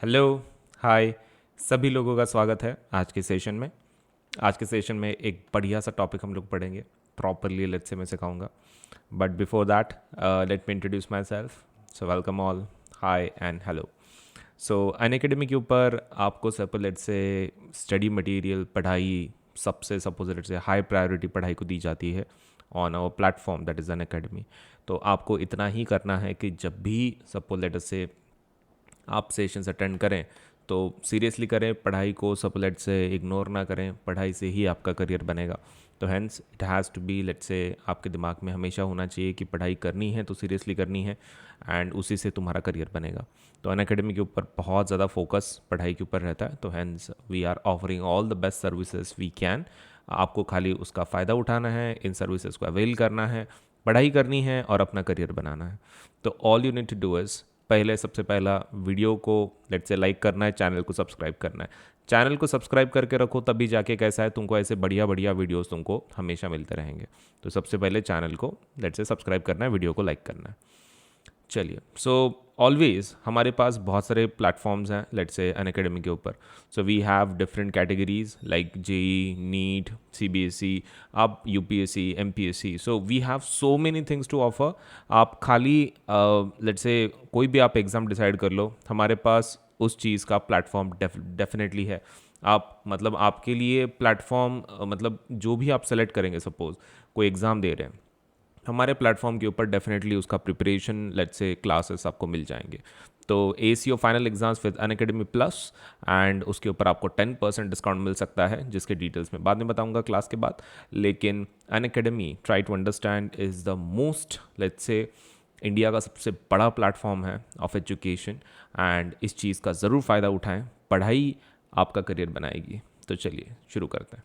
Hello, हाय, सभी लोगों का स्वागत है आज के सेशन में। आज के सेशन में एक बढ़िया सा टॉपिक हम लोग पढ़ेंगे प्रॉपरली। लेट्स से मैं सिखाऊंगा, but before that let me introduce my self. So welcome all, hi and hello. So Unacademy के ऊपर आपको सपोज से स्टडी मटेरियल पढ़ाई सबसे सपोज से हाई प्रायोरिटी पढ़ाई को दी जाती है on our platform that is Unacademy. तो आपको इतना ही करना है कि जब भी सपोज से आप सेशंस अटेंड करें तो सीरियसली करें पढ़ाई को, सपोलेट से इग्नोर ना करें। पढ़ाई से ही आपका करियर बनेगा। तो hence it has to be, let's say आपके दिमाग में हमेशा होना चाहिए कि पढ़ाई करनी है तो सीरियसली करनी है एंड उसी से तुम्हारा करियर बनेगा। तो अनअकैडमी के ऊपर बहुत ज़्यादा फोकस पढ़ाई के ऊपर रहता है। तो hence we are offering all the best services we can. आपको खाली उसका फ़ायदा उठाना है, इन सर्विसेज को अवेल करना है, पढ़ाई करनी है और अपना करियर बनाना है। तो all you need to do is, पहले सबसे पहला वीडियो को लेट्स से लाइक करना है, चैनल को सब्सक्राइब करना है। चैनल को सब्सक्राइब करके रखो, तभी जाके कैसा है तुमको ऐसे बढ़िया बढ़िया वीडियोस तुमको हमेशा मिलते रहेंगे। तो सबसे पहले चैनल को लेट्स से सब्सक्राइब करना है, वीडियो को लाइक करना है। चलिए, सो ऑलवेज हमारे पास बहुत सारे प्लेटफॉर्म्स हैं लेट्स से अनअकैडमी के ऊपर। So we have different categories like JEE, NEET, CBSE, आप UPSC, MPSC. So we have so many things to offer. आप खाली लेट्स से कोई भी आप एग्ज़ाम डिसाइड कर लो, हमारे पास उस चीज़ का प्लेटफॉर्म डेफिनेटली है। आप मतलब आपके लिए प्लेटफॉर्म मतलब जो भी आप सेलेक्ट करेंगे, सपोज कोई एग्ज़ाम दे रहे हैं, हमारे प्लेटफॉर्म के ऊपर डेफिनेटली उसका प्रिपरेशन लेट्स से क्लासेस आपको मिल जाएंगे। तो ACO final exams with Unacademy plus and उसके ऊपर आपको 10% डिस्काउंट मिल सकता है, जिसके डिटेल्स मैं बाद में बताऊंगा क्लास के बाद। लेकिन Unacademy, try to understand, is the most let's say India का सबसे बड़ा प्लेटफॉर्म है ऑफ एजुकेशन एंड इस चीज़ का ज़रूर फ़ायदा उठाएं। पढ़ाई आपका करियर बनाएगी। तो चलिए शुरू करते हैं।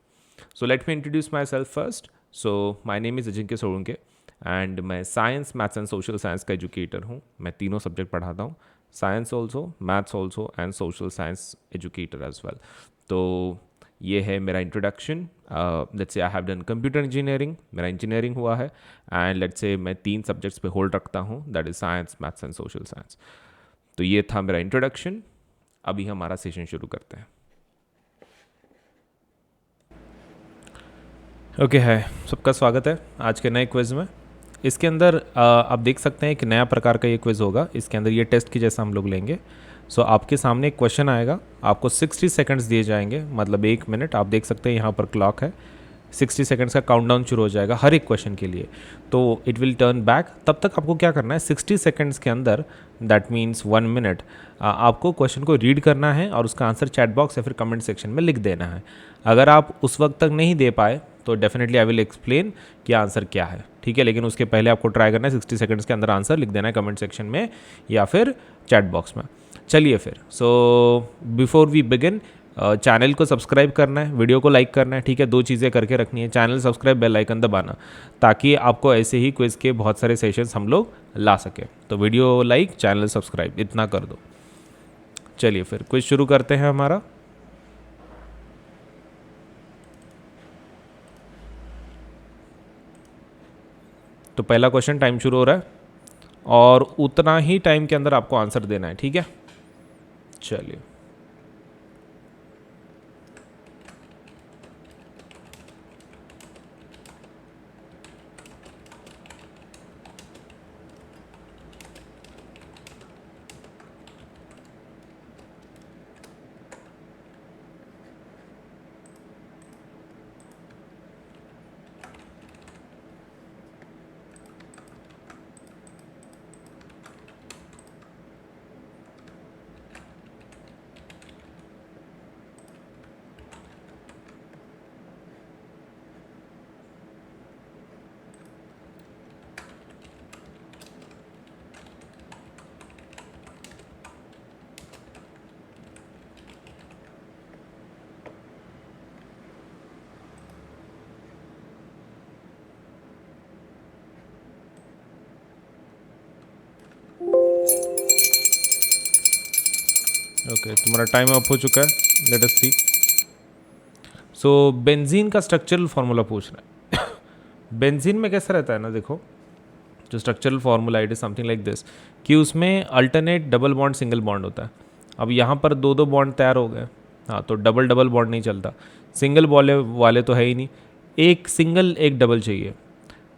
So let me introduce myself first. So my name is Ajinkya Solanke and मैं science, maths and social science का एजुकेटर हूँ। मैं तीनों सब्जेक्ट पढ़ाता हूँ, science also, maths also and social science educator as well. तो ये है मेरा introduction. Let's say I have done computer engineering, मेरा इंजीनियरिंग हुआ है एंड लेट्स से मैं 3 सब्जेक्ट्स पे होल्ड रखता हूँ, that is science, maths and social science. तो ये था मेरा इंट्रोडक्शन। अभी हमारा सेशन शुरू करते हैं। ओके है, सबका स्वागत है आज के नए क्विज़ में। इसके अंदर आप देख सकते हैं एक नया प्रकार का ये क्विज़ होगा। इसके अंदर ये टेस्ट की जैसा हम लोग लेंगे। सो आपके सामने एक क्वेश्चन आएगा, आपको 60 सेकंड्स दिए जाएंगे, मतलब 1 मिनट। आप देख सकते हैं यहाँ पर क्लॉक है, 60 सेकंड्स का काउंटडाउन शुरू हो जाएगा हर एक क्वेश्चन के लिए। तो इट विल टर्न बैक। तब तक आपको क्या करना है, 60 सेकंड्स के अंदर, दैट मीन्स 1 मिनट, आपको क्वेश्चन को रीड करना है और उसका आंसर चैट बॉक्स या फिर कमेंट सेक्शन में लिख देना है। अगर आप उस वक्त तक नहीं दे पाए तो डेफिनेटली आई विल एक्सप्लेन कि आंसर क्या है, ठीक है। लेकिन उसके पहले आपको ट्राई करना है 60 सेकंड्स के अंदर आंसर लिख देना है कमेंट सेक्शन में या फिर चैट बॉक्स में। चलिए फिर, so before we begin, channel को सब्सक्राइब करना है, वीडियो को लाइक करना है, ठीक है। 2 चीज़ें करके रखनी है, चैनल सब्सक्राइब, बेल आइकन दबाना, ताकि आपको ऐसे ही क्विज़ के बहुत सारे सेशंस हम लोग ला सकें। तो वीडियो लाइक, चैनल सब्सक्राइब, इतना कर दो। चलिए फिर क्विज़ शुरू करते हैं हमारा। तो पहला क्वेश्चन, टाइम शुरू हो रहा है और उतना ही टाइम के अंदर आपको आंसर देना है, ठीक है। चलिए, ओके, तुम्हारा टाइम अप हो चुका है। लेट अस सी। सो बेंजीन का स्ट्रक्चरल फार्मूला पूछ रहा है। बेंजीन में कैसा रहता है ना, देखो, जो structural formula it is something like this, कि उसमें alternate double bond, single bond होता है। अब यहाँ पर दो दो बॉन्ड तैयार हो गए, हाँ, तो डबल डबल बॉन्ड नहीं चलता, सिंगल वाले वाले तो है ही नहीं, एक सिंगल एक डबल चाहिए,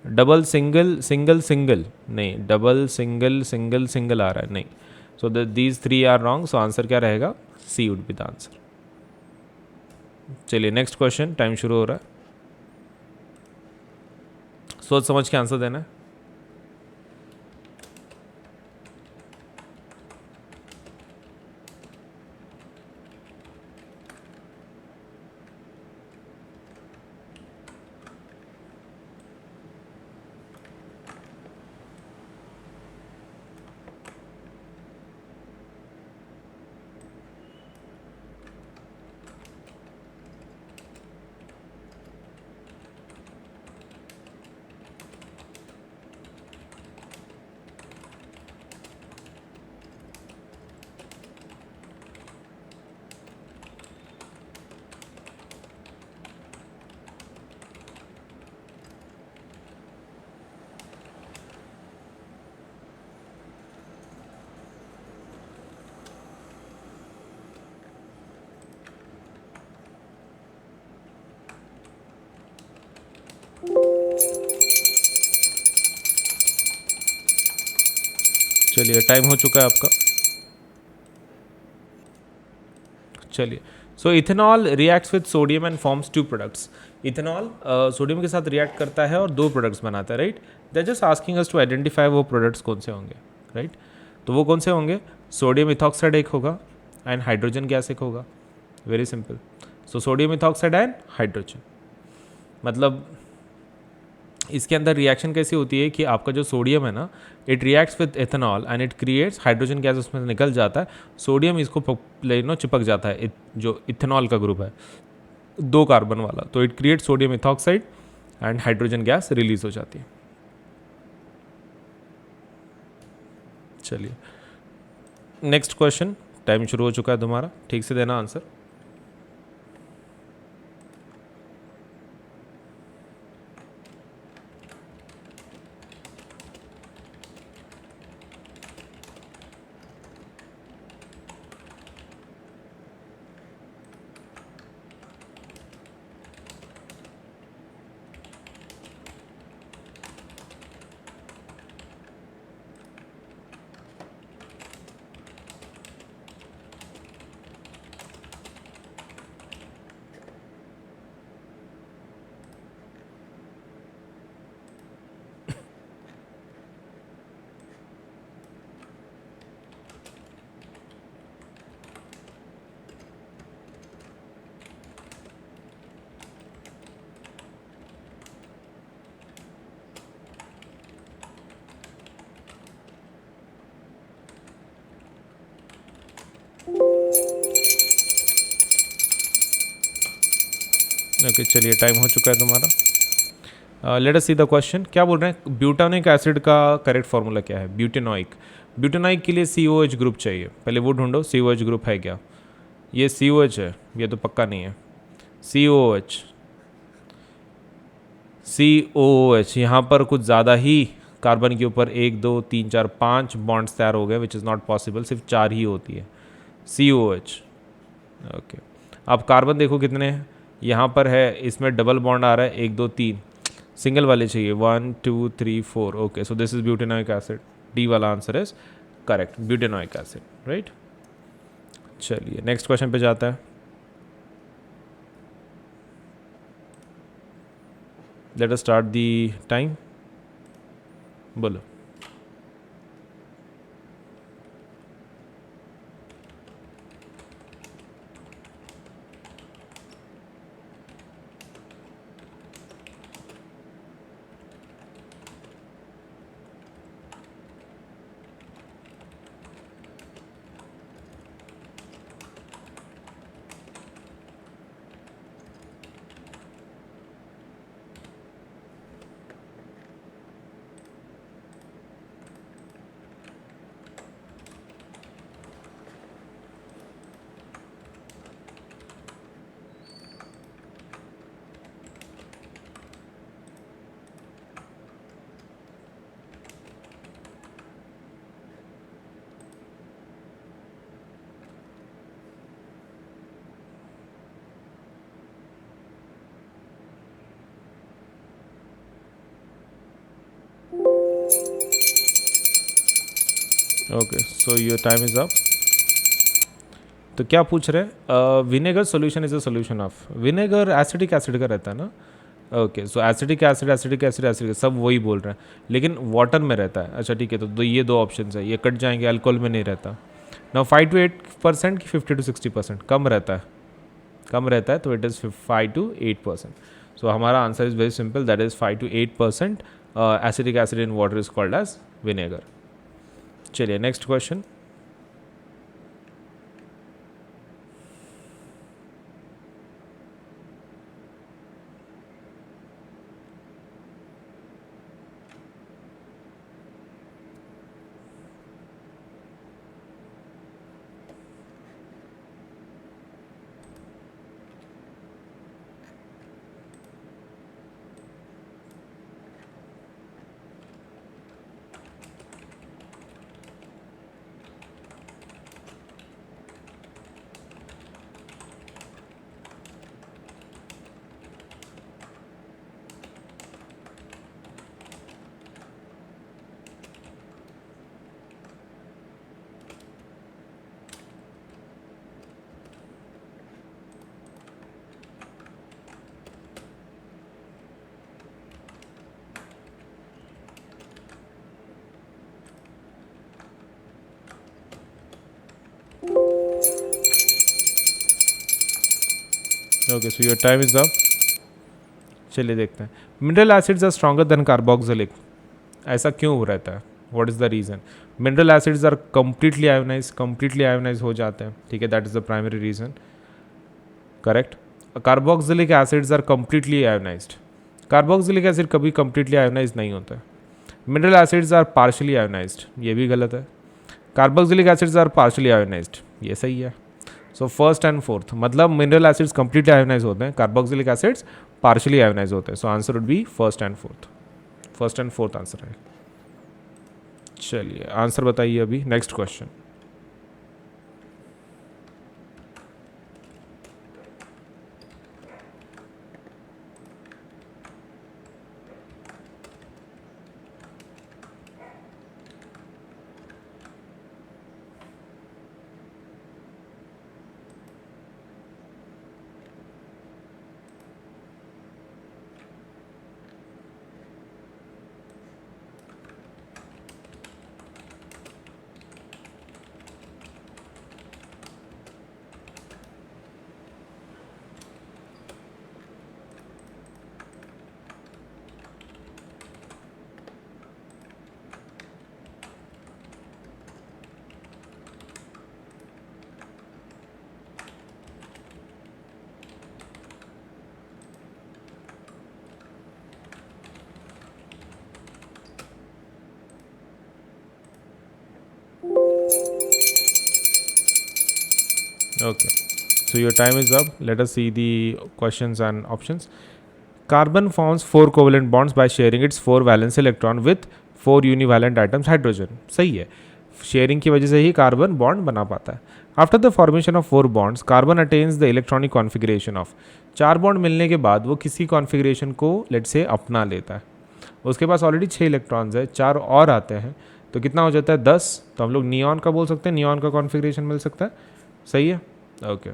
डबल सिंगल सिंगल सिंगल नहीं, डबल सिंगल सिंगल सिंगल आ रहा है नहीं, so these three are wrong, so answer क्या रहेगा, C would be the answer. चलिए नेक्स्ट क्वेश्चन, टाइम शुरू हो रहा है, सोच समझ के आंसर देना है। चलिए टाइम हो चुका है आपका। चलिए, so ethanol reacts with sodium and forms two products. Ethanol sodium के साथ रिएक्ट करता है और दो प्रोडक्ट्स बनाता है, right. They just asking us to identify वो प्रोडक्ट्स कौन से होंगे, राइट। तो वो कौन से होंगे, सोडियम इथॉक्साइड एक होगा एंड हाइड्रोजन गैस एक होगा, very simple. So sodium ethoxide and hydrogen, मतलब इसके अंदर रिएक्शन कैसी होती है कि आपका जो सोडियम है ना, it reacts with ethanol and it creates hydrogen gas, उसमें से निकल जाता है, सोडियम इसको चिपक जाता है, जो इथेनॉल का ग्रुप है दो कार्बन वाला, तो it create sodium ethoxide and hydrogen gas release हो जाती है। चलिए नेक्स्ट क्वेश्चन, टाइम शुरू हो चुका है तुम्हारा, ठीक से देना आंसर। ओके चलिए टाइम हो चुका है तुम्हारा। Late us see the question, क्या बोल रहे हैं, ब्यूटानिक एसिड का करेक्ट फार्मूला क्या है, ब्यूटेनॉइक। ब्यूटेनॉइक के लिए COH ग्रुप चाहिए, पहले वो ढूंढो COH ग्रुप है क्या, ये COH है, ये तो पक्का नहीं है, COH COOH, यहाँ पर कुछ ज़्यादा ही कार्बन के ऊपर 1 2 3 4 5 बॉन्ड्स तैयार हो गए, विच इज़ नॉट पॉसिबल, सिर्फ 4 ही होती है COH। ओके, अब कार्बन देखो कितने हैं, यहाँ पर है, इसमें डबल बॉन्ड आ रहा है 1 2 3, सिंगल वाले चाहिए 1 2 3 4। Okay, so this is butanoic acid, D वाला answer is correct, butanoic acid, right. चलिए नेक्स्ट क्वेश्चन पे जाता है, let us start the time, बोलो। Okay, so your time is up. तो क्या पूछ रहे हैं? Vinegar solution is a solution of vinegar, acetic acid का रहता है ना। Okay, so acetic acid acetic acid acetic सब वही बोल रहे हैं, लेकिन वाटर में रहता है। अच्छा ठीक है, तो ये दो ऑप्शन है, ये कट जाएंगे, अल्कोहल में नहीं रहता। ना 5 to 8% की 50 to 60% कम रहता है, कम रहता है, तो इट इज़ 5 to 8%। सो हमारा answer is very simple, that is 5 to 8% acetic acid in water is called as vinegar. चलिए next question. Okay, so your time is up. चलिए देखते हैं। Mineral acids are stronger than carboxylic, ऐसा क्यों रहता है? What is the reason? Mineral acids are completely ionise हो जाते हैं, ठीक है, that is the primary reason, correct. Carboxylic acids are completely ionised, carboxylic acid कभी कंप्लीटली आयोनाइज नहीं होता है। Mineral acids are partially ionized, ये भी गलत है। Carboxylic acids are partially ionized, ये सही है। सो फर्स्ट एंड फोर्थ, मतलब मिनरल एसिड्स कंप्लीटली आयोनाइज होते हैं, कार्बोक्सिलिक एसिड्स पार्शली आयोनाइज होते हैं। So answer would be first and fourth, first and fourth answer है। चलिए आंसर बताइए अभी, next question. Okay, so your time is up. Let us see the questions and options. Carbon forms 4 covalent bonds by sharing its 4 valence electron with 4 univalent atoms hydrogen. सही है, sharing की वजह से ही carbon bond बना पाता है। After the formation of 4 bonds, carbon attains the electronic configuration of, 4 bond मिलने के बाद वो किसी कॉन्फ़िगरेशन को लेट से अपना लेता है। उसके पास ऑलरेडी 6 इलेक्ट्रॉन्स है, 4 और आते हैं, तो कितना हो जाता है 10। तो हम लोग नियॉन का बोल सकते हैं, नियॉन का कॉन्फ़िगरेशन मिल सकता है, सही है। ओके,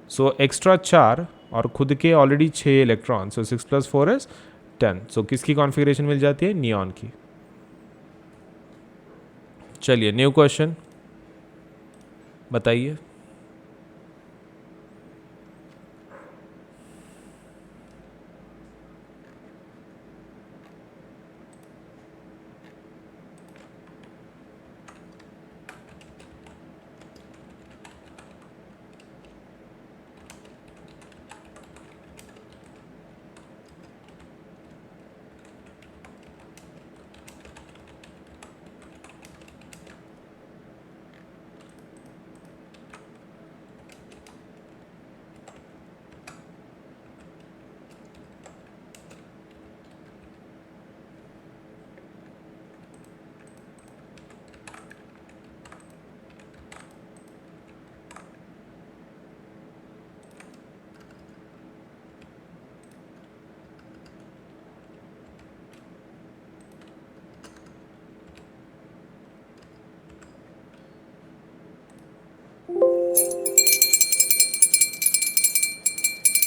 सो एक्स्ट्रा 4 और खुद के ऑलरेडी 6 इलेक्ट्रॉन, सो 6 + 4 इज 10। सो किसकी कॉन्फ़िगरेशन मिल जाती है? नियॉन की। चलिए न्यू क्वेश्चन बताइए।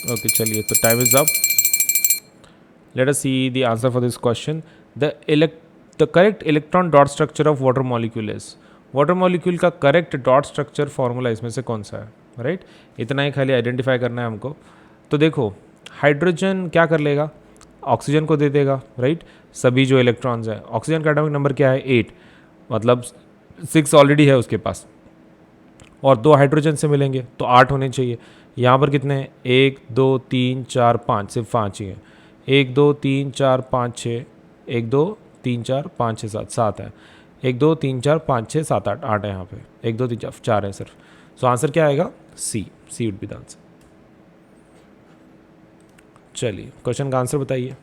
ओके चलिए, तो time is up. Late us see the answer for this question. The correct electron dot structure of water molecule is. Water molecule का correct dot structure formula इसमें से कौन सा है, राइट? इतना ही खाली आइडेंटिफाई करना है हमको. तो देखो, हाइड्रोजन क्या कर लेगा, ऑक्सीजन को दे देगा, राइट? सभी जो इलेक्ट्रॉन्स हैं, ऑक्सीजन का एटॉमिक नंबर क्या है 8, मतलब 6 ऑलरेडी है उसके पास, और 2 हाइड्रोजन से मिलेंगे तो 8 होने चाहिए. यहाँ पर कितने हैं, 1 2 3 4 5, सिर्फ 5 ही हैं. 1 2 3 4 5 6, 1 2 3 4 5 6 7, 7 है. 1 2 3 4 5 6 7 8, 8 है यहाँ पे. 1 2 3 4 4 है सिर्फ. सो आंसर क्या आएगा, सी. सी वुड बी द आंसर. चलिए, क्वेश्चन का आंसर बताइए.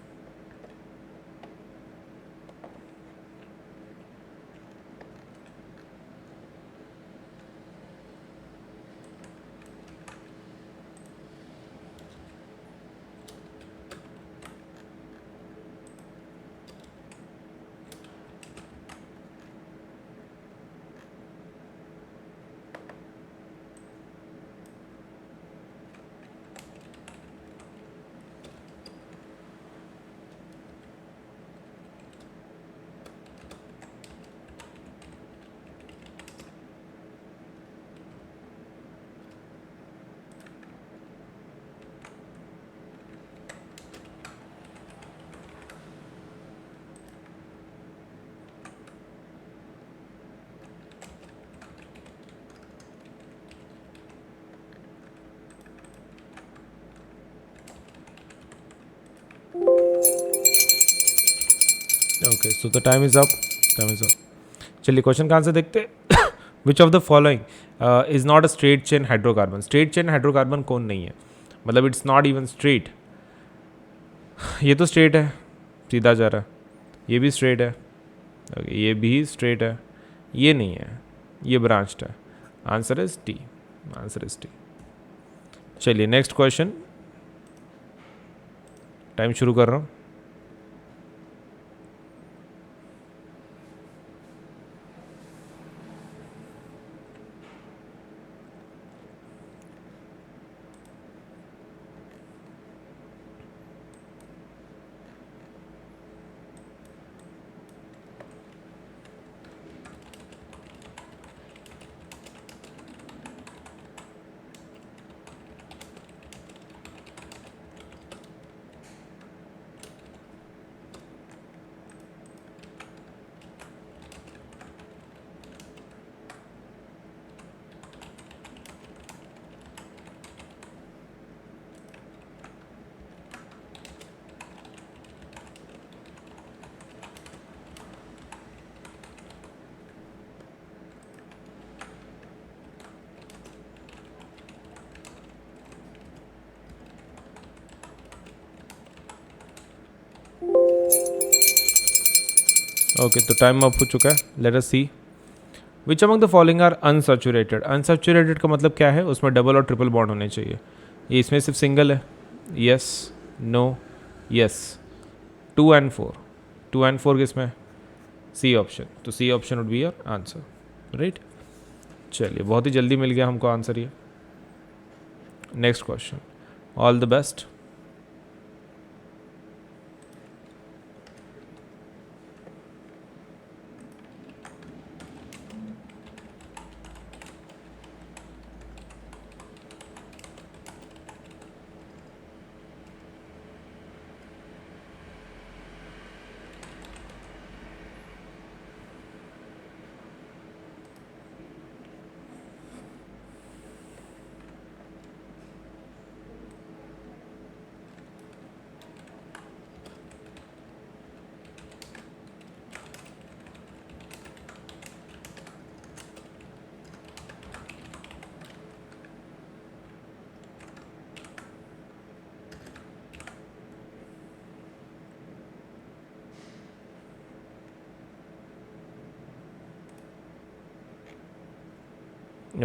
Okay, so the time is up. Time is up. चलिए, क्वेश्चन का आंसर देखते हैं. विच of the following is not a straight chain hydrocarbon. Straight chain hydrocarbon कौन नहीं है, मतलब इट्स नॉट इवन स्ट्रेट. ये तो स्ट्रेट है, सीधा जा रहा है. ये भी स्ट्रेट है. okay, ये भी स्ट्रेट है. ये नहीं है, ये ब्रांच्ड है. Answer is T. Answer is T. चलिए, नेक्स्ट क्वेश्चन. टाइम शुरू कर रहा हूँ. ओके, तो टाइम अप हो चुका है. Let us see. Which among the following are unsaturated. Unsaturated का मतलब क्या है, उसमें डबल और ट्रिपल बॉन्ड होने चाहिए. ये इसमें सिर्फ सिंगल है. Yes, no, yes. 2 and 4. 2 and 4 किसमें, सी ऑप्शन. तो C option would be your answer, right? चलिए, बहुत ही जल्दी मिल गया हमको आंसर ये. Next question. All the best.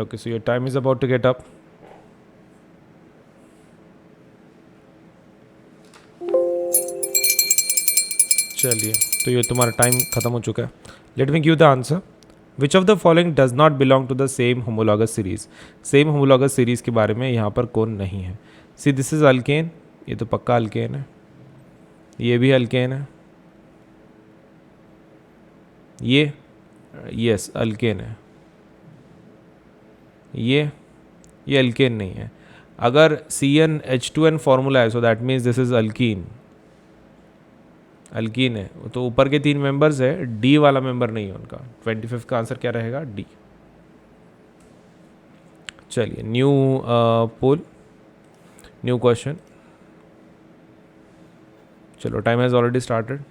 Okay, so your time is about to get up. चलिए, तो ये तुम्हारा टाइम खत्म हो चुका है. Let me give the answer. Which of the following does not belong to the same homologous series. Same homologous series के बारे में यहाँ पर कौन नहीं है. सी दिस इज अल्केन, ये तो पक्का अल्केन है, ये भी अल्केन है, ये यस अल्केन है, ये अल्केन नहीं है। अगर CnH2n फॉर्मूला है, so that means this is alkyne, alkyne है। तो ऊपर के 3 मेंबर्स है, डी वाला मेंबर नहीं है उनका। 25 का आंसर क्या रहेगा? डी। चलिए न्यू पोल, न्यू क्वेश्चन। चलो time has already started.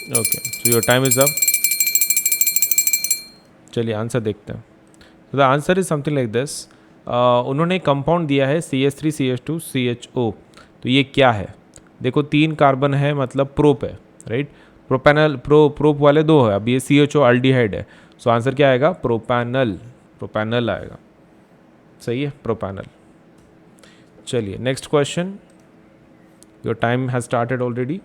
Okay so your time is up. चलिए आंसर देखते हैं। The answer is something like this. उन्होंने कंपाउंड दिया है CH3CH2CHO। तो ये क्या है? देखो 3 कार्बन है, मतलब प्रोप है, राइट। प्रोपैनल, प्रोप वाले 2 है। अब ये CHO अल्डिहाइड है, सो आंसर क्या आएगा? प्रोपैनल, प्रोपैनल आएगा। सही है, प्रोपैनल। चलिए next question. Your time has started already.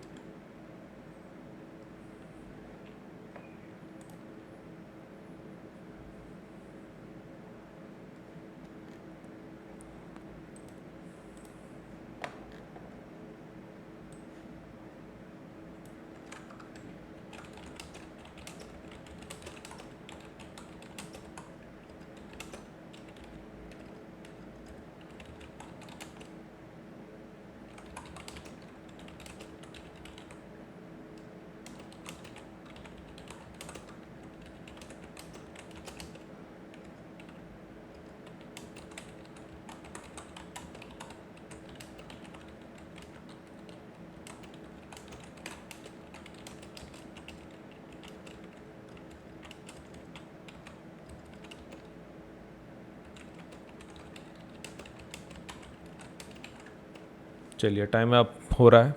चलिए टाइम अप हो रहा है,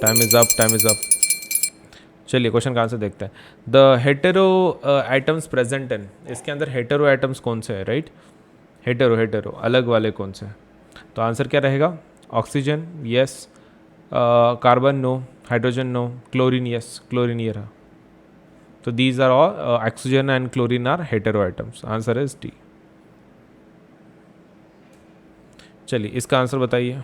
time is up, time is up. चलिए क्वेश्चन का आंसर देखते हैं। The hetero items present in, इसके अंदर हेटेरो आइटम्स कौन से हैं, राइट? हेटेरो अलग वाले कौन से हैं? तो आंसर क्या रहेगा? Oxygen yes, carbon no, hydrogen no, chlorine yes, chlorine ये रहा। तो these are all oxygen and chlorine are hetero atoms. Answer is D. चलिए इसका आंसर बताइए।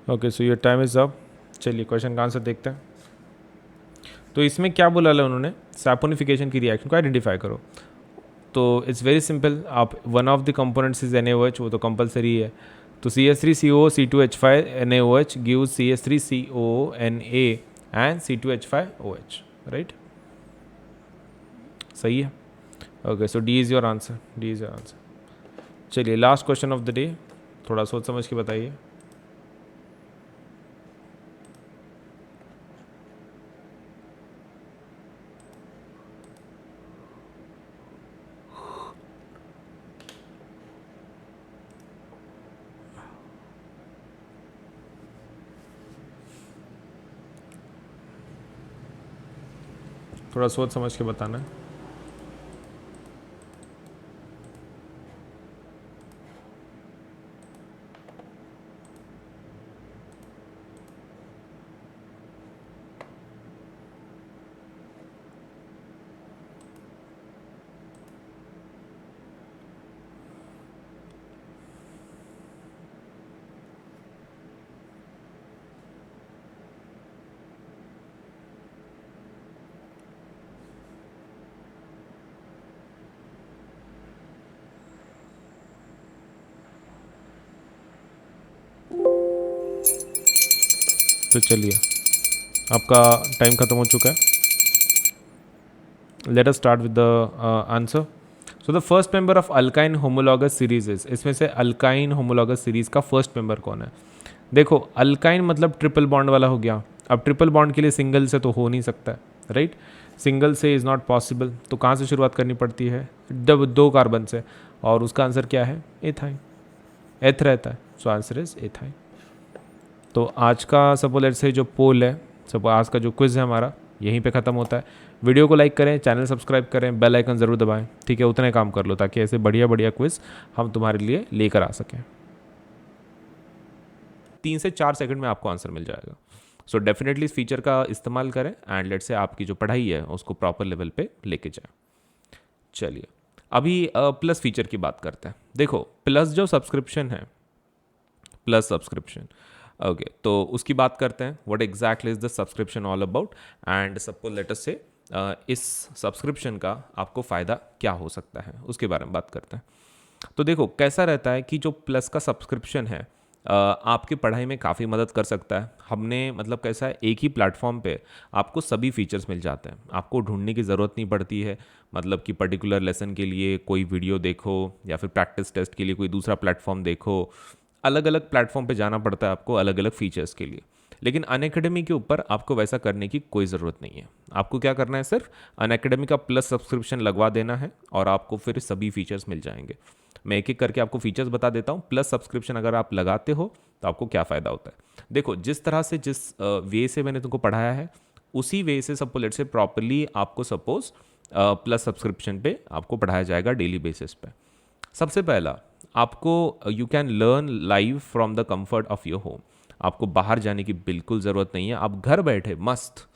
Okay so your time is up. चलिए क्वेश्चन का आंसर देखते हैं। तो इसमें क्या बोला है उन्होंने? सैपोनिफिकेशन की रिएक्शन को आइडेंटिफाई करो। तो इट्स वेरी सिंपल, आप one of the components is NaOH, वो तो कंपलसरी है। तो CH3CO C2H5 NaOH gives CH3CO Na and C2H5OH, right? सही है। Okay, so D is your answer, D is your answer. चलिए last question of the day, थोड़ा सोच समझ के बताइए। थोड़ा सोच समझ के बताना है। तो चलिए, आपका टाइम ख़त्म हो चुका है। Let us start with the answer. So the first member of alkyne homologous series is, इसमें से अल्काइन होमोलॉगस सीरीज का फर्स्ट मेंबर कौन है? देखो, अल्काइन मतलब ट्रिपल बॉन्ड वाला हो गया। अब ट्रिपल बॉन्ड के लिए सिंगल से तो हो नहीं सकता है, राइट? सिंगल से इज़ नॉट पॉसिबल, तो कहाँ से शुरुआत करनी पड़ती है? दो कार्बन से, और उसका आंसर क्या है? एथाइन, एथ रहता है, सो आंसर इज एथाइन। तो आज का सपोज लेट्स से जो पोल है, सब आज का जो क्विज़ है हमारा, यहीं पे ख़त्म होता है। वीडियो को लाइक करें, चैनल सब्सक्राइब करें, बेल आइकन ज़रूर दबाएं, ठीक है? उतने काम कर लो ताकि ऐसे बढ़िया बढ़िया क्विज़ हम तुम्हारे लिए लेकर आ सकें। 3 से 4 सेकंड में आपको आंसर मिल जाएगा। सो डेफिनेटली इस फीचर का इस्तेमाल करें एंड लेट से आपकी जो पढ़ाई है उसको प्रॉपर लेवल पे लेके जाएं। चलिए, अभी प्लस फीचर की बात करते हैं। देखो, प्लस जो सब्सक्रिप्शन है, प्लस सब्सक्रिप्शन, ओके, तो उसकी बात करते हैं। What exactly is the subscription all about, and सबको लेट अस से इस सब्सक्रिप्शन का आपको फ़ायदा क्या हो सकता है उसके बारे में बात करते हैं। तो देखो, कैसा रहता है कि जो प्लस का सब्सक्रिप्शन है आपकी पढ़ाई में काफ़ी मदद कर सकता है। हमने मतलब कैसा है, एक ही प्लेटफॉर्म पे आपको सभी फीचर्स मिल जाते हैं, आपको ढूंढने की ज़रूरत नहीं पड़ती है। मतलब कि पर्टिकुलर लेसन के लिए कोई वीडियो देखो या फिर प्रैक्टिस टेस्ट के लिए कोई दूसरा प्लेटफॉर्म देखो, अलग अलग प्लेटफॉर्म पे जाना पड़ता है आपको अलग अलग फीचर्स के लिए। लेकिन अनअकैडमी के ऊपर आपको वैसा करने की कोई ज़रूरत नहीं है। आपको क्या करना है, सिर्फ अनअकैडमी का प्लस सब्सक्रिप्शन लगवा देना है और आपको फिर सभी फीचर्स मिल जाएंगे। मैं एक एक करके आपको फीचर्स बता देता हूँ। प्लस सब्सक्रिप्शन अगर आप लगाते हो तो आपको क्या फ़ायदा होता है। देखो, जिस तरह से जिस वे से मैंने तुमको पढ़ाया है, उसी वे से सबको लेट से प्रॉपरली आपको सपोज प्लस सब्सक्रिप्शन पे आपको पढ़ाया जाएगा डेली बेसिस पे। सबसे पहला, आपको you can learn live from the comfort of your home. आपको बाहर जाने की बिल्कुल ज़रूरत नहीं है, आप घर बैठे मस्त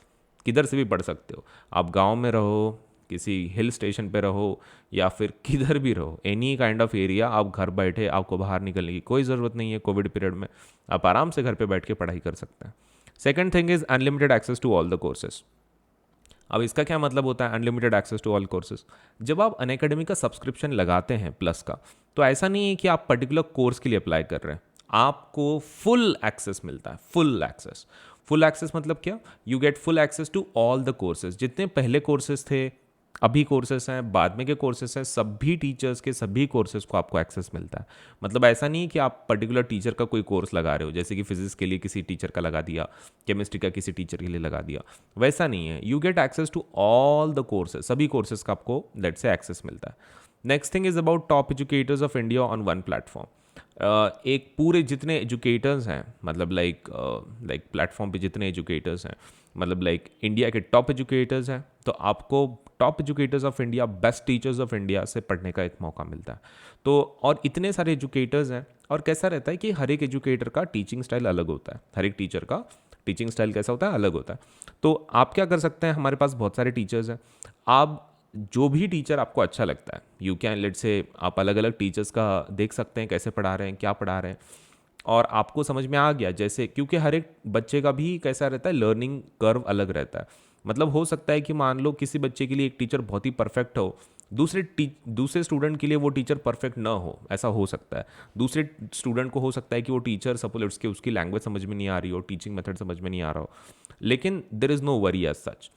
किधर से भी पढ़ सकते हो। आप गांव में रहो, किसी हिल स्टेशन पे रहो, या फिर किधर भी रहो, एनी काइंड ऑफ एरिया, आप घर बैठे, आपको बाहर निकलने की कोई ज़रूरत नहीं है। कोविड पीरियड में आप आराम से घर पे बैठ के पढ़ाई कर सकते हैं। Second thing is unlimited access to all the courses. अब इसका क्या मतलब होता है, unlimited access to all courses? जब आप अनअकैडमी का सब्सक्रिप्शन लगाते हैं प्लस का, तो ऐसा नहीं है कि आप पर्टिकुलर कोर्स के लिए अप्लाई कर रहे हैं। आपको फुल एक्सेस मिलता है, फुल एक्सेस। फुल एक्सेस मतलब क्या? You get full access to all the courses. जितने पहले कोर्सेज थे, अभी कोर्सेस हैं, बाद में के कोर्सेस हैं, सभी टीचर्स के सभी कोर्सेज को आपको एक्सेस मिलता है। मतलब ऐसा नहीं है कि आप पर्टिकुलर टीचर का कोई कोर्स लगा रहे हो, जैसे कि फिजिक्स के लिए किसी टीचर का लगा दिया, केमिस्ट्री का किसी टीचर के लिए लगा दिया, वैसा नहीं है। You get access to all the courses, सभी कोर्सेज का आपको लेट से एक्सेस मिलता है। Next thing is about top educators of India on one platform. एक पूरे जितने एजुकेटर्स हैं, मतलब लाइक प्लेटफॉर्म पे जितने एजुकेटर्स हैं, मतलब लाइक इंडिया के टॉप एजुकेटर्स हैं, तो आपको top educators of India, best teachers of India से पढ़ने का एक मौका मिलता है। तो और इतने सारे एजुकेटर्स हैं, और कैसा रहता है कि हर एक एजुकेटर का टीचिंग स्टाइल अलग होता है, हर एक टीचर का टीचिंग स्टाइल कैसा होता है, अलग होता है। तो आप क्या कर सकते हैं, हमारे पास बहुत सारे टीचर्स हैं, आप जो भी टीचर आपको अच्छा लगता है, यू कैन लेट से आप अलग अलग टीचर्स का देख सकते हैं, कैसे पढ़ा रहे हैं, क्या पढ़ा रहे हैं, और आपको समझ में आ गया। जैसे क्योंकि हर एक बच्चे का भी कैसा रहता है, लर्निंग कर्व अलग रहता है। मतलब हो सकता है कि मान लो किसी बच्चे के लिए एक टीचर बहुत ही परफेक्ट हो, दूसरे स्टूडेंट के लिए वो टीचर परफेक्ट ना हो, ऐसा हो सकता है। दूसरे स्टूडेंट को हो सकता है कि वो टीचर सपोज उसकी लैंग्वेज समझ में नहीं आ रही हो, टीचिंग मेथड समझ में नहीं आ रहा हो, लेकिन there is no worry as such.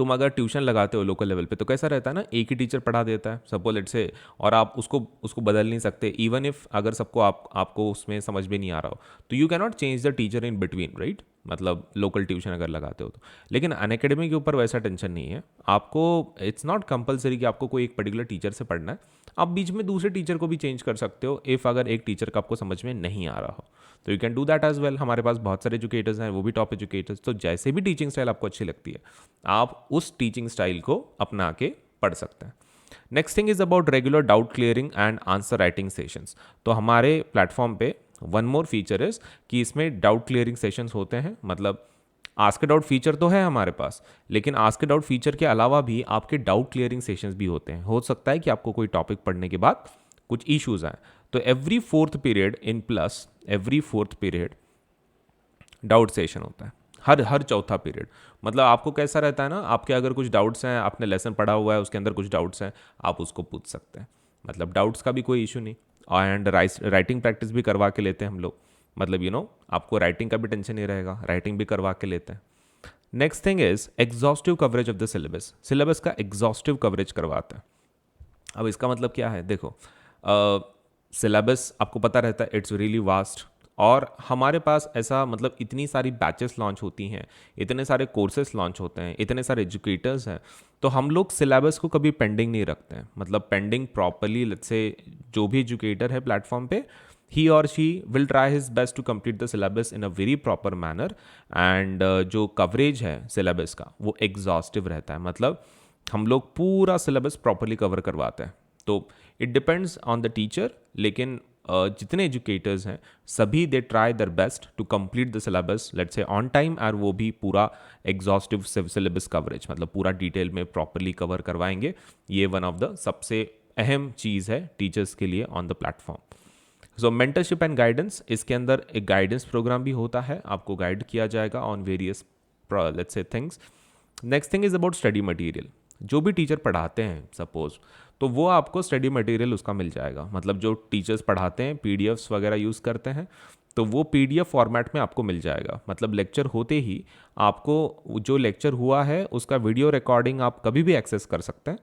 तुम अगर ट्यूशन लगाते हो लोकल लेवल पे तो कैसा रहता है ना, एक ही टीचर पढ़ा देता है सपोज लेट से, और आप उसको उसको बदल नहीं सकते इवन इफ अगर सबको आपको उसमें समझ में नहीं आ रहा हो, तो you can not change the teacher in between, right. मतलब लोकल ट्यूशन अगर लगाते हो तो। लेकिन अनअकैडमी के ऊपर वैसा टेंशन नहीं है आपको, इट्स नॉट कंपलसरी कि आपको कोई एक पर्टिकुलर टीचर से पढ़ना है, आप बीच में दूसरे टीचर को भी चेंज कर सकते हो इफ़ अगर एक टीचर का आपको समझ में नहीं आ रहा हो, तो you can do that as well. हमारे पास बहुत सारे एजुकेटर्स हैं, वो भी टॉप एजुकेटर्स, तो जैसे भी टीचिंग स्टाइल आपको अच्छी लगती है आप उस टीचिंग स्टाइल को अपना के पढ़ सकते हैं। Next thing is about regular doubt clearing and answer writing sessions. तो हमारे प्लेटफॉर्म पे वन मोर फीचर इज कि इसमें डाउट क्लियरिंग सेशंस होते हैं। मतलब आस्क डाउट फीचर तो है हमारे पास, लेकिन आस्क डाउट फीचर के अलावा भी आपके डाउट क्लियरिंग सेशंस भी होते हैं। हो सकता है कि आपको कोई टॉपिक पढ़ने के बाद कुछ इश्यूज आए, तो every fourth period in plus every fourth period doubt session होता है, हर चौथा पीरियड। मतलब आपको कैसा रहता है ना, आपके अगर कुछ डाउट्स हैं, आपने लेसन पढ़ा हुआ है उसके अंदर कुछ डाउट्स हैं, आप उसको पूछ सकते हैं। मतलब डाउट्स का भी कोई इशू नहीं। एंड राइटिंग प्रैक्टिस भी करवा के लेते हैं हम लोग। मतलब आपको राइटिंग का भी टेंशन नहीं रहेगा, राइटिंग भी करवा के लेते हैं। Next thing is exhaustive coverage of the syllabus. Syllabus का एग्जॉस्टिव कवरेज करवाता है। अब इसका मतलब क्या है, देखो सिलेबस आपको पता रहता है इट्स रियली वास्ट, और हमारे पास ऐसा मतलब इतनी सारी बैचेस लॉन्च होती हैं, इतने सारे कोर्सेस लॉन्च होते हैं, इतने सारे एजुकेटर्स हैं, तो हम लोग सिलेबस को कभी पेंडिंग नहीं रखते हैं। मतलब पेंडिंग प्रॉपरली, लेट्स से जो भी एजुकेटर है प्लेटफॉर्म पे, ही और she will try his best to complete the syllabus in a very proper manner. And जो कवरेज है सिलेबस का वो एग्जॉस्टिव रहता है। मतलब हम लोग पूरा सिलेबस प्रॉपरली कवर करवाते हैं। तो it depends on the teacher, लेकिन जितने एजुकेटर्स हैं सभी they try their best to complete the syllabus let's say on time, और वो भी पूरा एग्जॉस्टिव सिलेबस कवरेज, मतलब पूरा डिटेल में प्रॉपरली कवर करवाएंगे। ये वन ऑफ द सबसे अहम चीज़ है टीचर्स के लिए on the platform. So mentorship and guidance, इसके अंदर एक गाइडेंस प्रोग्राम भी होता है, आपको गाइड किया जाएगा on various let's say things. Next thing is about study material. जो भी टीचर पढ़ाते हैं सपोज, तो वो आपको स्टडी मटेरियल उसका मिल जाएगा। मतलब जो टीचर्स पढ़ाते हैं पीडीएफ्स वगैरह यूज़ करते हैं, तो वो पीडीएफ फॉर्मेट में आपको मिल जाएगा। मतलब लेक्चर होते ही आपको जो लेक्चर हुआ है उसका वीडियो रिकॉर्डिंग आप कभी भी एक्सेस कर सकते हैं।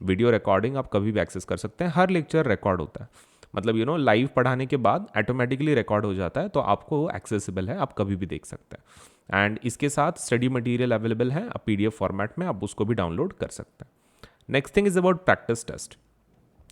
वीडियो रिकॉर्डिंग आप कभी भी एक्सेस कर सकते हैं, हर लेक्चर रिकॉर्ड होता है। मतलब लाइव पढ़ाने के बाद ऑटोमेटिकली रिकॉर्ड हो जाता है, तो आपको वो एक्सेसिबल है, आप कभी भी देख सकते हैं। एंड इसके साथ स्टडी मटेरियल अवेलेबल है, आप पीडीएफ फॉर्मेट में आप उसको भी डाउनलोड कर सकते हैं। Next thing is about practice test.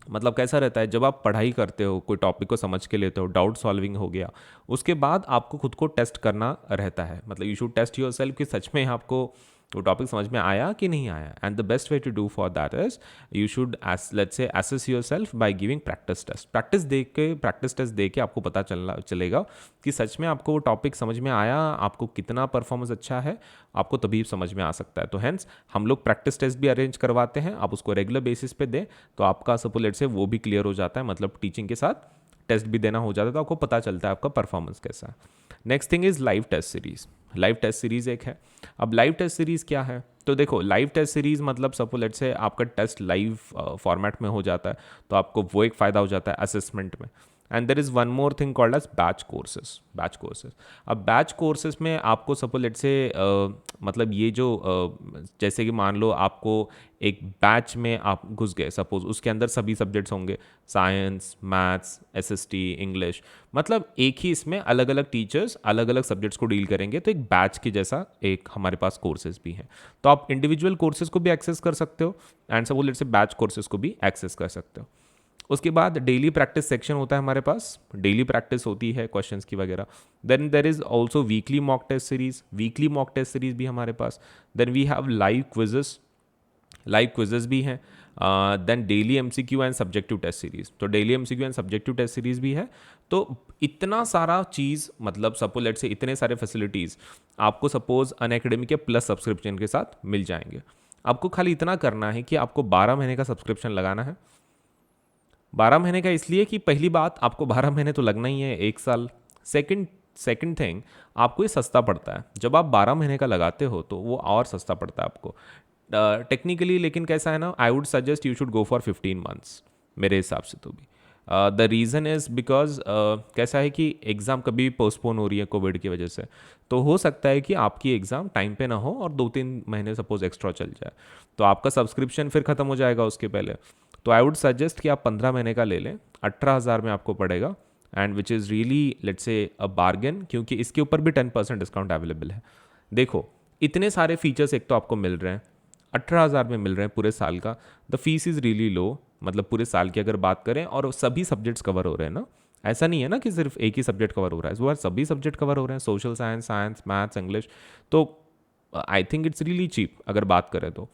मतलब कैसा रहता है, जब आप पढ़ाई करते हो, कोई टॉपिक को समझ के लेते हो, डाउट सॉल्विंग हो गया, उसके बाद आपको खुद को टेस्ट करना रहता है। मतलब you should test yourself कि सच में आपको वो टॉपिक समझ में आया कि नहीं आया। And the best way to do for that is you should let's say assess yourself by giving practice test. Practice test दे के आपको पता चलेगा कि सच में आपको वो टॉपिक समझ में आया, आपको कितना परफॉर्मेंस अच्छा है, आपको तभी समझ में आ सकता है। तो हेंस हम लोग प्रैक्टिस टेस्ट भी अरेंज करवाते हैं, आप उसको रेगुलर बेसिस पे दें तो आपका सपोज से वो भी क्लियर हो जाता है। मतलब टीचिंग के साथ टेस्ट भी देना हो जाता है, तो आपको पता चलता है आपका परफॉर्मेंस कैसा है। Next thing is live test series. Live test series एक है। अब लाइव टेस्ट सीरीज क्या है, तो देखो लाइव टेस्ट सीरीज मतलब सपोज लेट्स से आपका टेस्ट लाइव फॉर्मेट में हो जाता है, तो आपको वो एक फ़ायदा हो जाता है असेसमेंट में। And there is one more thing called as batch courses. अब बैच कोर्सेज में आपको सपोज लेट्स से मतलब ये जो जैसे कि मान लो आपको एक बैच में आप घुस गए, सपोज उसके अंदर सभी सब्जेक्ट्स होंगे, साइंस, मैथ्स, एसएसटी, इंग्लिश। मतलब एक ही इसमें अलग अलग टीचर्स अलग अलग सब्जेक्ट्स को डील करेंगे, तो एक बैच की जैसा एक हमारे पास कोर्सेज भी हैं। तो आप इंडिविजुअल कोर्सेज को भी एक्सेस कर सकते हो एंड सपोज लेट्स से बैच कोर्सेज को भी एक्सेस कर सकते हो। उसके बाद डेली प्रैक्टिस सेक्शन होता है हमारे पास, डेली प्रैक्टिस होती है क्वेश्चंस की वगैरह। Then there is also weekly mock test series भी हमारे पास। Then we have live quizzes भी हैं। Then daily MCQ and subjective test series, तो daily MCQ and subjective test series भी है। तो इतना सारा चीज़, मतलब सपोज लेट से इतने सारे फैसिलिटीज़ आपको सपोज अनअकैडमी के प्लस सब्सक्रिप्शन के साथ मिल जाएंगे। आपको खाली इतना करना है कि आपको 12 महीने का सब्सक्रिप्शन लगाना है। 12 महीने का इसलिए कि पहली बात आपको 12 महीने तो लगना ही है, 1 साल। सेकंड थिंग, आपको ये सस्ता पड़ता है। जब आप 12 महीने का लगाते हो तो वो और सस्ता पड़ता है आपको टेक्निकली। लेकिन कैसा है ना, I would suggest you should go for 15 months मेरे हिसाब से तो भी। द रीज़न इज़ बिकॉज कैसा है कि एग्ज़ाम कभी भी पोस्टपोन हो रही है कोविड की वजह से, तो हो सकता है कि आपकी एग्ज़ाम टाइम पे ना हो और 2-3 महीने सपोज एक्स्ट्रा चल जाए, तो आपका सब्सक्रिप्शन फिर ख़त्म हो जाएगा उसके पहले। तो आई वुड सजेस्ट कि आप 15 महीने का ले लें, 18,000 में आपको पड़ेगा, and which is really let's say a bargain, क्योंकि इसके ऊपर भी 10% डिस्काउंट अवेलेबल है। देखो इतने सारे फीचर्स एक तो आपको मिल रहे हैं, 18,000 में मिल रहे हैं पूरे साल का। The fees is really low, मतलब पूरे साल की अगर बात करें, और सभी सब्जेक्ट्स कवर हो रहे हैं ना, ऐसा नहीं है ना कि सिर्फ एक ही सब्जेक्ट कवर हो रहा है, वो सभी सब्जेक्ट कवर हो रहे हैं, social science, science, maths, English. तो I think it's really cheap अगर बात करें तो।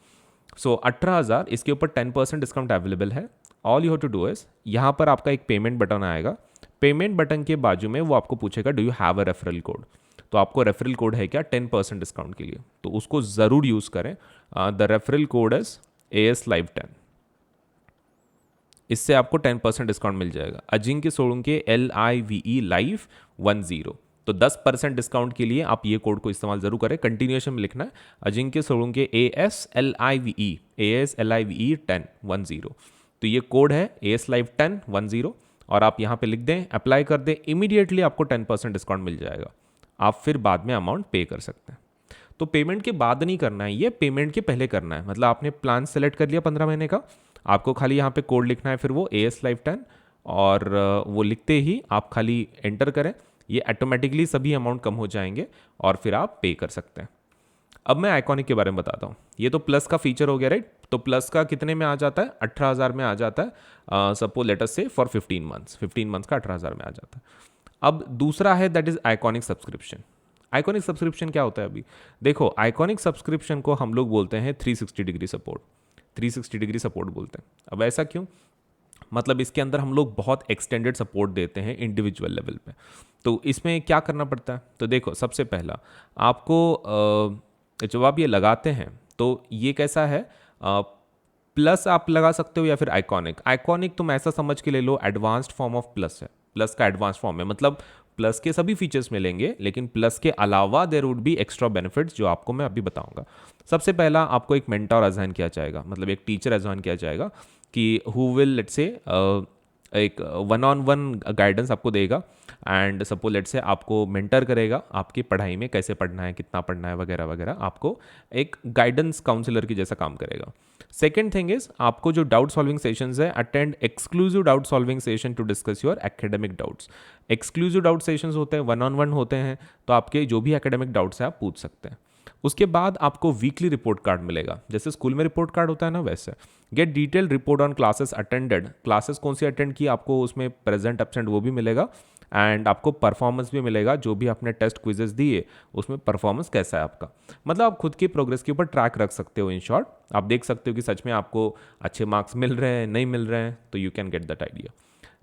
सो 18,000, इसके ऊपर 10% डिस्काउंट अवेलेबल है। All you have to do is, यहाँ पर आपका एक पेमेंट बटन आएगा, पेमेंट बटन के बाजू में वो आपको पूछेगा do you have a referral code. तो आपको रेफरल कोड है क्या 10% डिस्काउंट के लिए, तो उसको ज़रूर यूज़ करें। The referral code is AS Live 10, इससे आपको 10% डिस्काउंट मिल जाएगा। अजिंक्य सोलंके LIVE Live 10, तो 10% डिस्काउंट के लिए आप ये कोड को इस्तेमाल जरूर करें। कंटिन्यूएशन में लिखना है अजिंक्य सोलंके AS LIVE 10, तो ये कोड है AS Live 10, और आप यहाँ पे लिख दें, अप्लाई कर दें, इमीडिएटली आपको 10% डिस्काउंट मिल जाएगा। आप फिर बाद में अमाउंट पे कर सकते हैं। तो पेमेंट के बाद नहीं करना है, ये पेमेंट के पहले करना है। मतलब आपने प्लान सेलेक्ट कर लिया 15 महीने का, आपको खाली यहाँ पे कोड लिखना है, फिर वो AS Live 10, और वो लिखते ही आप खाली एंटर करें, ये ऑटोमेटिकली सभी अमाउंट कम हो जाएंगे और फिर आप पे कर सकते हैं। अब मैं आइकॉनिक के बारे में बताता हूँ। ये तो प्लस का फीचर हो गया, राइट? तो प्लस का कितने में आ जाता है? 18,000 में आ जाता है। सपोज लेट अस से फॉर 15 मंथ्स का 18,000 में आ जाता है। अब दूसरा है that is iconic subscription. Iconic subscription क्या होता है? अभी देखो, आइकॉनिक सब्सक्रिप्शन को हम लोग बोलते हैं 360 डिग्री सपोर्ट, 360 डिग्री सपोर्ट बोलते हैं। अब ऐसा क्यों? मतलब इसके अंदर हम लोग बहुत एक्सटेंडेड सपोर्ट देते हैं इंडिविजुअल लेवल पे। तो इसमें क्या करना पड़ता है? तो देखो, सबसे पहला आपको जब आप ये लगाते हैं तो ये कैसा है, प्लस आप लगा सकते हो या फिर आइकॉनिक। आइकॉनिक तुम ऐसा समझ के ले लो एडवांस्ड फॉर्म ऑफ प्लस है, प्लस का एडवांस फॉर्म है। मतलब प्लस के सभी फीचर्स मिलेंगे, लेकिन प्लस के अलावा there would be extra benefits जो आपको मैं अभी बताऊंगा। सबसे पहला आपको एक मेंटर असाइन किया जाएगा, मतलब एक टीचर असाइन किया जाएगा कि हु विल लेट्स से एक 1-on-1 गाइडेंस आपको देगा, एंड सपोज लेट से आपको मेंटर करेगा आपकी पढ़ाई में, कैसे पढ़ना है, कितना पढ़ना है, वगैरह वगैरह, आपको एक गाइडेंस काउंसलर की जैसा काम करेगा। सेकेंड थिंग इज, आपको जो डाउट सॉल्विंग सेशंस है, attend exclusive doubt solving session to discuss your academic doubts. Exclusive doubt sessions होते हैं, 1-on-1 होते हैं, तो आपके जो भी एकेडमिक डाउट्स हैं आप पूछ सकते हैं। उसके बाद आपको वीकली रिपोर्ट कार्ड मिलेगा, जैसे स्कूल में रिपोर्ट कार्ड होता है ना, वैसे। Gate detail report on classes attended, classes कौन सी अटेंड की, आपको उसमें प्रेजेंट एब्सेंट वो भी मिलेगा, एंड आपको परफॉर्मेंस भी मिलेगा, जो भी आपने टेस्ट क्विजेस दिए उसमें परफॉर्मेंस कैसा है आपका। मतलब आप खुद की प्रोग्रेस के ऊपर ट्रैक रख सकते हो। इन शॉर्ट, आप देख सकते हो कि सच में आपको अच्छे मार्क्स मिल रहे हैं, नहीं मिल रहे हैं, तो you can get that idea.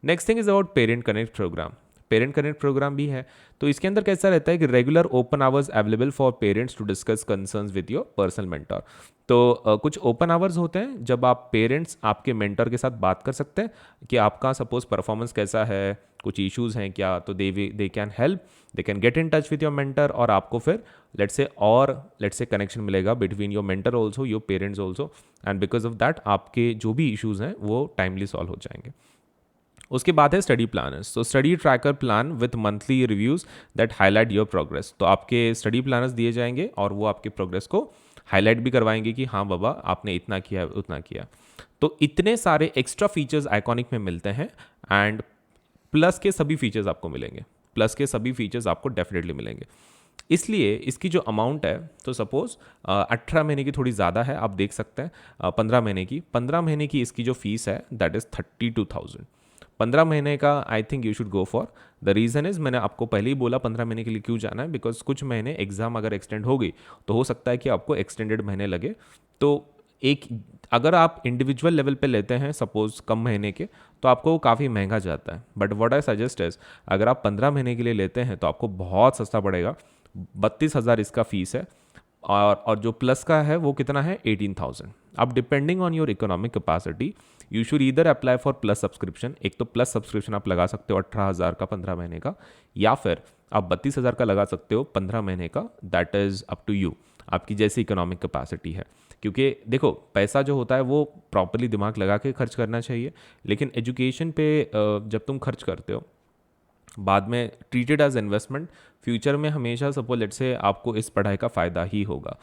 Next thing is about parent connect program. Parent connect program भी है, तो इसके अंदर कैसा रहता है कि regular open hours available for parents to discuss concerns with your personal mentor. तो कुछ ओपन आवर्स होते हैं जब आप पेरेंट्स आपके मेंटर के साथ बात कर सकते हैं कि आपका सपोज परफॉर्मेंस कैसा है, कुछ इश्यूज हैं क्या, तो they can help, they can get in touch with your mentor, और आपको फिर लेट्स से कनेक्शन मिलेगा between your mentor also, your parents also, and because of that आपके जो भी इश्यूज हैं वो टाइमली सॉल्व हो जाएंगे। उसके बाद है स्टडी प्लानर्स। तो study tracker plan with monthly reviews that highlight your progress. तो आपके स्टडी प्लानर्स दिए जाएंगे और वो आपके प्रोग्रेस को हाईलाइट भी करवाएंगे कि हाँ बाबा आपने इतना किया उतना किया। तो इतने सारे एक्स्ट्रा फीचर्स आइकॉनिक में मिलते हैं, एंड प्लस के सभी फीचर्स आपको मिलेंगे, प्लस के सभी फीचर्स आपको डेफिनेटली मिलेंगे। इसलिए इसकी जो अमाउंट है, तो सपोज 18 महीने की थोड़ी ज़्यादा है, आप देख सकते हैं 15 महीने की इसकी जो फीस है दैट इज़ 32,000। 15 महीने का I think you should go for. The reason is, मैंने आपको पहले ही बोला 15 महीने के लिए क्यों जाना है, बिकॉज कुछ महीने एग्जाम अगर एक्सटेंड हो गई तो हो सकता है कि आपको एक्सटेंडेड महीने लगे। तो एक अगर आप इंडिविजुअल लेवल पे लेते हैं सपोज कम महीने के, तो आपको काफ़ी महंगा जाता है। But what I suggest is, अगर आप 15 महीने के लिए लेते हैं तो आपको बहुत सस्ता पड़ेगा। 32,000 इसका फीस है, और जो प्लस का है वो कितना है 18,000। अब depending on your economic capacity you should either apply for plus subscription. एक तो प्लस सब्सक्रिप्शन आप लगा सकते हो 18,000 का 15 महीने का, या फिर आप 32,000 का लगा सकते हो 15 महीने का, that is up to you, आपकी जैसी इकोनॉमिक कैपेसिटी है। क्योंकि देखो पैसा जो होता है वो प्रॉपरली दिमाग लगा के खर्च करना चाहिए, लेकिन एजुकेशन पे जब तुम खर्च करते हो बाद में ट्रीटेड एज इन्वेस्टमेंट, फ्यूचर में हमेशा सपोज लेट से आपको इस पढ़ाई का फ़ायदा ही होगा।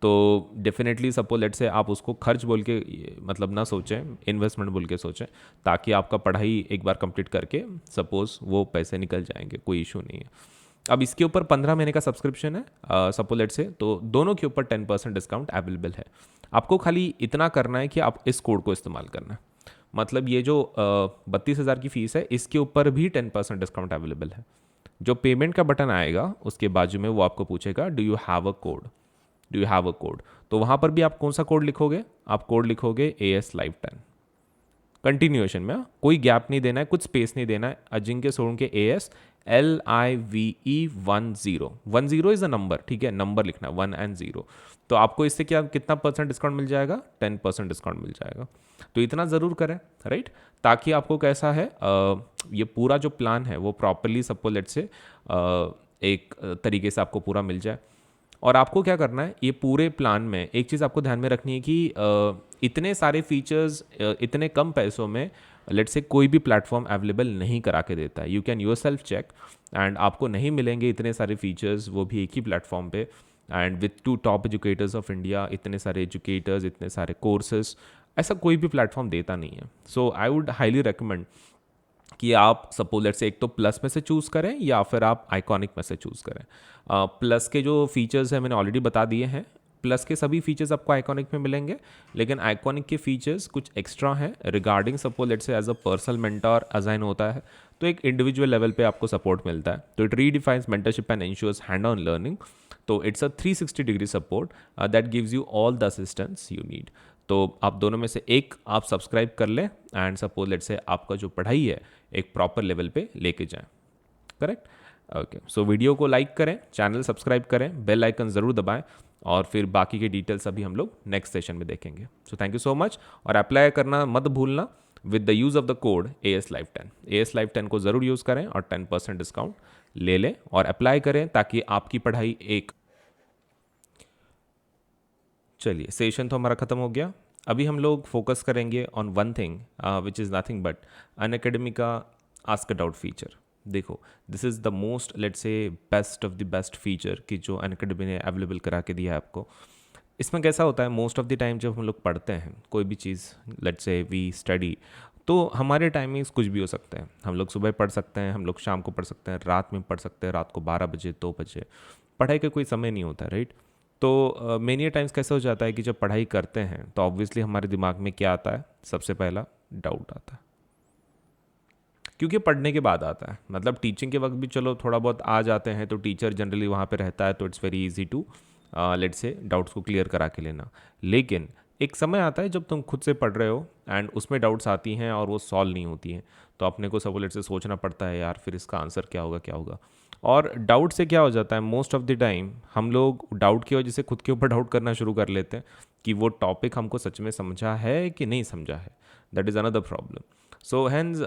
तो डेफिनेटली सपोज लेट से आप उसको खर्च बोल के मतलब ना सोचें, इन्वेस्टमेंट बोल के सोचें, ताकि आपका पढ़ाई एक बार कंप्लीट करके सपोज वो पैसे निकल जाएंगे, कोई इशू नहीं है। अब इसके ऊपर 15 महीने का सब्सक्रिप्शन है सपोज लेट से, तो दोनों के ऊपर 10% डिस्काउंट अवेलेबल है। आपको खाली इतना करना है कि आप इस कोड को इस्तेमाल करना है। मतलब ये जो 32,000 की फ़ीस है इसके ऊपर भी 10% डिस्काउंट अवेलेबल है। जो पेमेंट का बटन आएगा उसके बाजू में वो आपको पूछेगा do you have a code, do you have a code. तो वहाँ पर भी आप कौन सा कोड लिखोगे, आप कोड लिखोगे AS Live 10 कंटिन्यूएशन में, कोई गैप नहीं देना है, कुछ स्पेस नहीं देना है। Ajinkya Solanki AS LIVE 10 is a number, ठीक है, नंबर लिखना 1 and 0। तो आपको इससे क्या कितना परसेंट डिस्काउंट मिल जाएगा, 10% डिस्काउंट मिल जाएगा। तो इतना ज़रूर करें, राइट, ताकि आपको कैसा है ये पूरा जो प्लान है वो प्रॉपरली सबको लेट से एक तरीके से आपको पूरा मिल जाए। और आपको क्या करना है, ये पूरे प्लान में एक चीज़ आपको ध्यान में रखनी है कि इतने सारे फीचर्स इतने कम पैसों में लेट से कोई भी प्लेटफॉर्म अवेलेबल नहीं करा के देता है। You can yourself check, and आपको नहीं मिलेंगे इतने सारे फीचर्स, वो भी एक ही प्लेटफॉर्म पे, and with 2 top educators of India, इतने सारे एजुकेटर्स, इतने सारे कोर्सेज, ऐसा कोई भी प्लेटफॉर्म देता नहीं है। सो आई वुड हाईली रिकमेंड कि आप सपोज लेट से एक तो प्लस में से चूज़ करें या फिर आप आइकॉनिक में से चूज़ करें। प्लस के जो फीचर्स हैं मैंने ऑलरेडी बता दिए हैं, प्लस के सभी फीचर्स आपको आइकॉनिक में मिलेंगे, लेकिन आइकॉनिक के फीचर्स कुछ एक्स्ट्रा हैं regarding suppose let's say as a personal mentor assign होता है, तो एक इंडिविजुअल लेवल पे आपको सपोर्ट मिलता है। तो it redefines mentorship and ensures hand on learning. तो it's a 360 degree support that gives you all the assistance you need. तो आप दोनों में से एक आप सब्सक्राइब कर लें, एंड सपोज लेट से आपका जो पढ़ाई है एक प्रॉपर लेवल पे लेके जाएं, करेक्ट। ओके, सो वीडियो को लाइक करें, चैनल सब्सक्राइब करें, बेल आइकन ज़रूर दबाएं, और फिर बाकी के डिटेल्स अभी हम लोग नेक्स्ट सेशन में देखेंगे। So thank you so much, और अप्लाई करना मत भूलना with the use of the code AS Live 10। AS Live 10 को ज़रूर यूज़ करें और 10% डिस्काउंट ले लें और अप्लाई करें, ताकि आपकी पढ़ाई एक, चलिए सेशन तो हमारा ख़त्म हो गया। अभी हम लोग फोकस करेंगे on one thing which is nothing but Unacademy का आस्क अ डाउट फीचर। देखो, this is the most let's से best of the best feature कि जो अनअकैडमी ने अवेलेबल करा के दिया है आपको। इसमें कैसा होता है, मोस्ट ऑफ द टाइम जब हम लोग पढ़ते हैं कोई भी चीज़, लेट्स से वी स्टडी, तो हमारे टाइमिंग्स कुछ भी हो सकते हैं। हम लोग सुबह पढ़ सकते हैं, हम लोग शाम को पढ़ सकते हैं, रात में पढ़ सकते हैं, रात को 12 बजे 2 बजे, पढ़ाई का कोई समय नहीं होता, राइट। तो मेनी टाइम्स कैसे हो जाता है कि जब पढ़ाई करते हैं तो ऑब्वियसली हमारे दिमाग में क्या आता है, सबसे पहला डाउट आता है, क्योंकि पढ़ने के बाद आता है। मतलब टीचिंग के वक्त भी चलो थोड़ा बहुत आ जाते हैं, तो टीचर जनरली वहाँ पे रहता है, तो it's very easy to let's say doubts को क्लियर करा के लेना। लेकिन एक समय आता है जब तुम खुद से पढ़ रहे हो एंड उसमें डाउट्स आती हैं और वो सॉल्व नहीं होती हैं, तो अपने को सब लेट से सोचना पड़ता है, यार फिर इसका आंसर क्या होगा, क्या होगा। और डाउट से क्या हो जाता है, मोस्ट ऑफ द टाइम हम लोग डाउट की वजह से खुद के ऊपर डाउट करना शुरू कर लेते हैं कि वो टॉपिक हमको सच में समझा है कि नहीं समझा है। That is another problem. So hence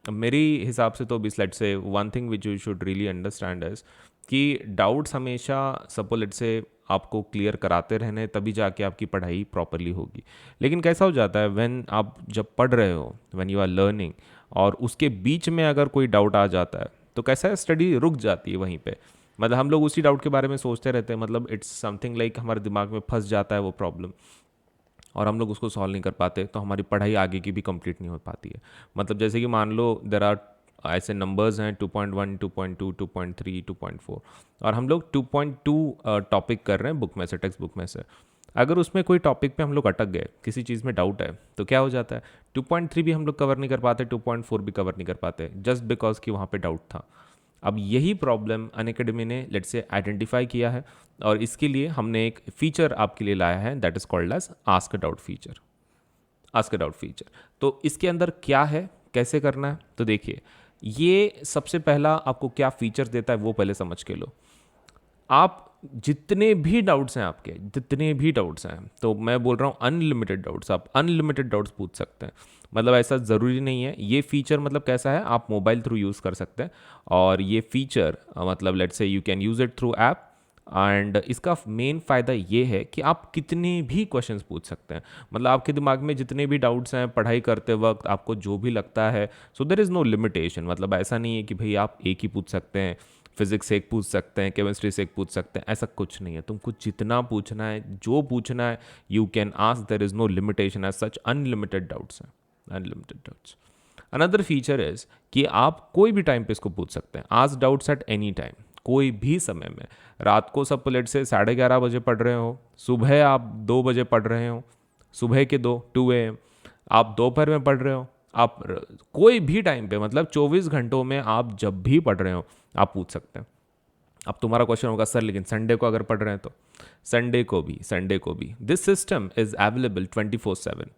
मेरी हिसाब से तो भी let's say one thing which you should really understand is कि डाउट्स हमेशा सपोज लेट्स से आपको क्लियर कराते रहने, तभी जाके आपकी पढ़ाई प्रॉपरली होगी। लेकिन कैसा हो जाता है, व्हेन आप जब पढ़ रहे हो, व्हेन यू आर लर्निंग, और उसके बीच में अगर कोई डाउट आ जाता है तो कैसा है, स्टडी रुक जाती है वहीं पे। मतलब हम लोग उसी डाउट के बारे में सोचते रहते हैं, मतलब इट्स समथिंग लाइक हमारे दिमाग में फंस जाता है वो प्रॉब्लम, और हम लोग उसको सॉल्व नहीं कर पाते, तो हमारी पढ़ाई आगे की भी कंप्लीट नहीं हो पाती है। मतलब जैसे कि मान लो देर आर ऐसे नंबर्स हैं 2.1, 2.2, 2.3, 2.4, और हम लोग 2.2 टॉपिक कर रहे हैं बुक में से, टेक्स्ट बुक में से। अगर उसमें कोई टॉपिक पे हम लोग अटक गए, किसी चीज़ में डाउट है, तो क्या हो जाता है, 2.3 भी हम लोग कवर नहीं कर पाते, 2.4 भी कवर नहीं कर पाते, जस्ट बिकॉज कि वहाँ पे डाउट था। अब यही प्रॉब्लम अनअकैडमी ने लेट्स से आइडेंटिफाई किया है, और इसके लिए हमने एक फीचर आपके लिए लाया है, that is called as ask a doubt feature. Ask a doubt feature, तो इसके अंदर क्या है, कैसे करना है, तो देखिए, ये सबसे पहला आपको क्या फीचर देता है वो पहले समझ के लो। आप जितने भी डाउट्स हैं, आपके जितने भी डाउट्स हैं, तो मैं बोल रहा हूँ अनलिमिटेड डाउट्स, आप अनलिमिटेड डाउट्स पूछ सकते हैं। मतलब ऐसा ज़रूरी नहीं है। ये फीचर मतलब कैसा है, आप मोबाइल थ्रू यूज़ कर सकते हैं, और ये फीचर मतलब let's say you can use it through app, and इसका मेन फ़ायदा ये है कि आप कितने भी क्वेश्चंस पूछ सकते हैं। मतलब आपके दिमाग में जितने भी डाउट्स हैं पढ़ाई करते वक्त, आपको जो भी लगता है, सो देर इज़ नो लिमिटेशन। मतलब ऐसा नहीं है कि भाई आप एक ही पूछ सकते हैं, फिजिक्स से एक पूछ सकते हैं, केमिस्ट्री से एक पूछ सकते हैं, ऐसा कुछ नहीं है। तुमको जितना पूछना है, जो पूछना है, you can ask, there is no limitation as such, unlimited doubts हैं, unlimited doubts. Another feature is कि आप कोई भी टाइम पे इसको पूछ सकते हैं, ask doubts at any time, कोई भी समय में। रात को सब प्लेट से 11:30 बजे पढ़ रहे हो, सुबह आप 2 बजे पढ़ रहे हो, सुबह के 2 AM, आप दोपहर में पढ़ रहे हो, आप कोई भी टाइम पे, मतलब 24 घंटों में आप जब भी पढ़ रहे हो आप पूछ सकते हैं। अब तुम्हारा क्वेश्चन होगा सर लेकिन संडे को अगर पढ़ रहे हैं तो संडे को भी दिस सिस्टम इज़ अवेलेबल 24/7।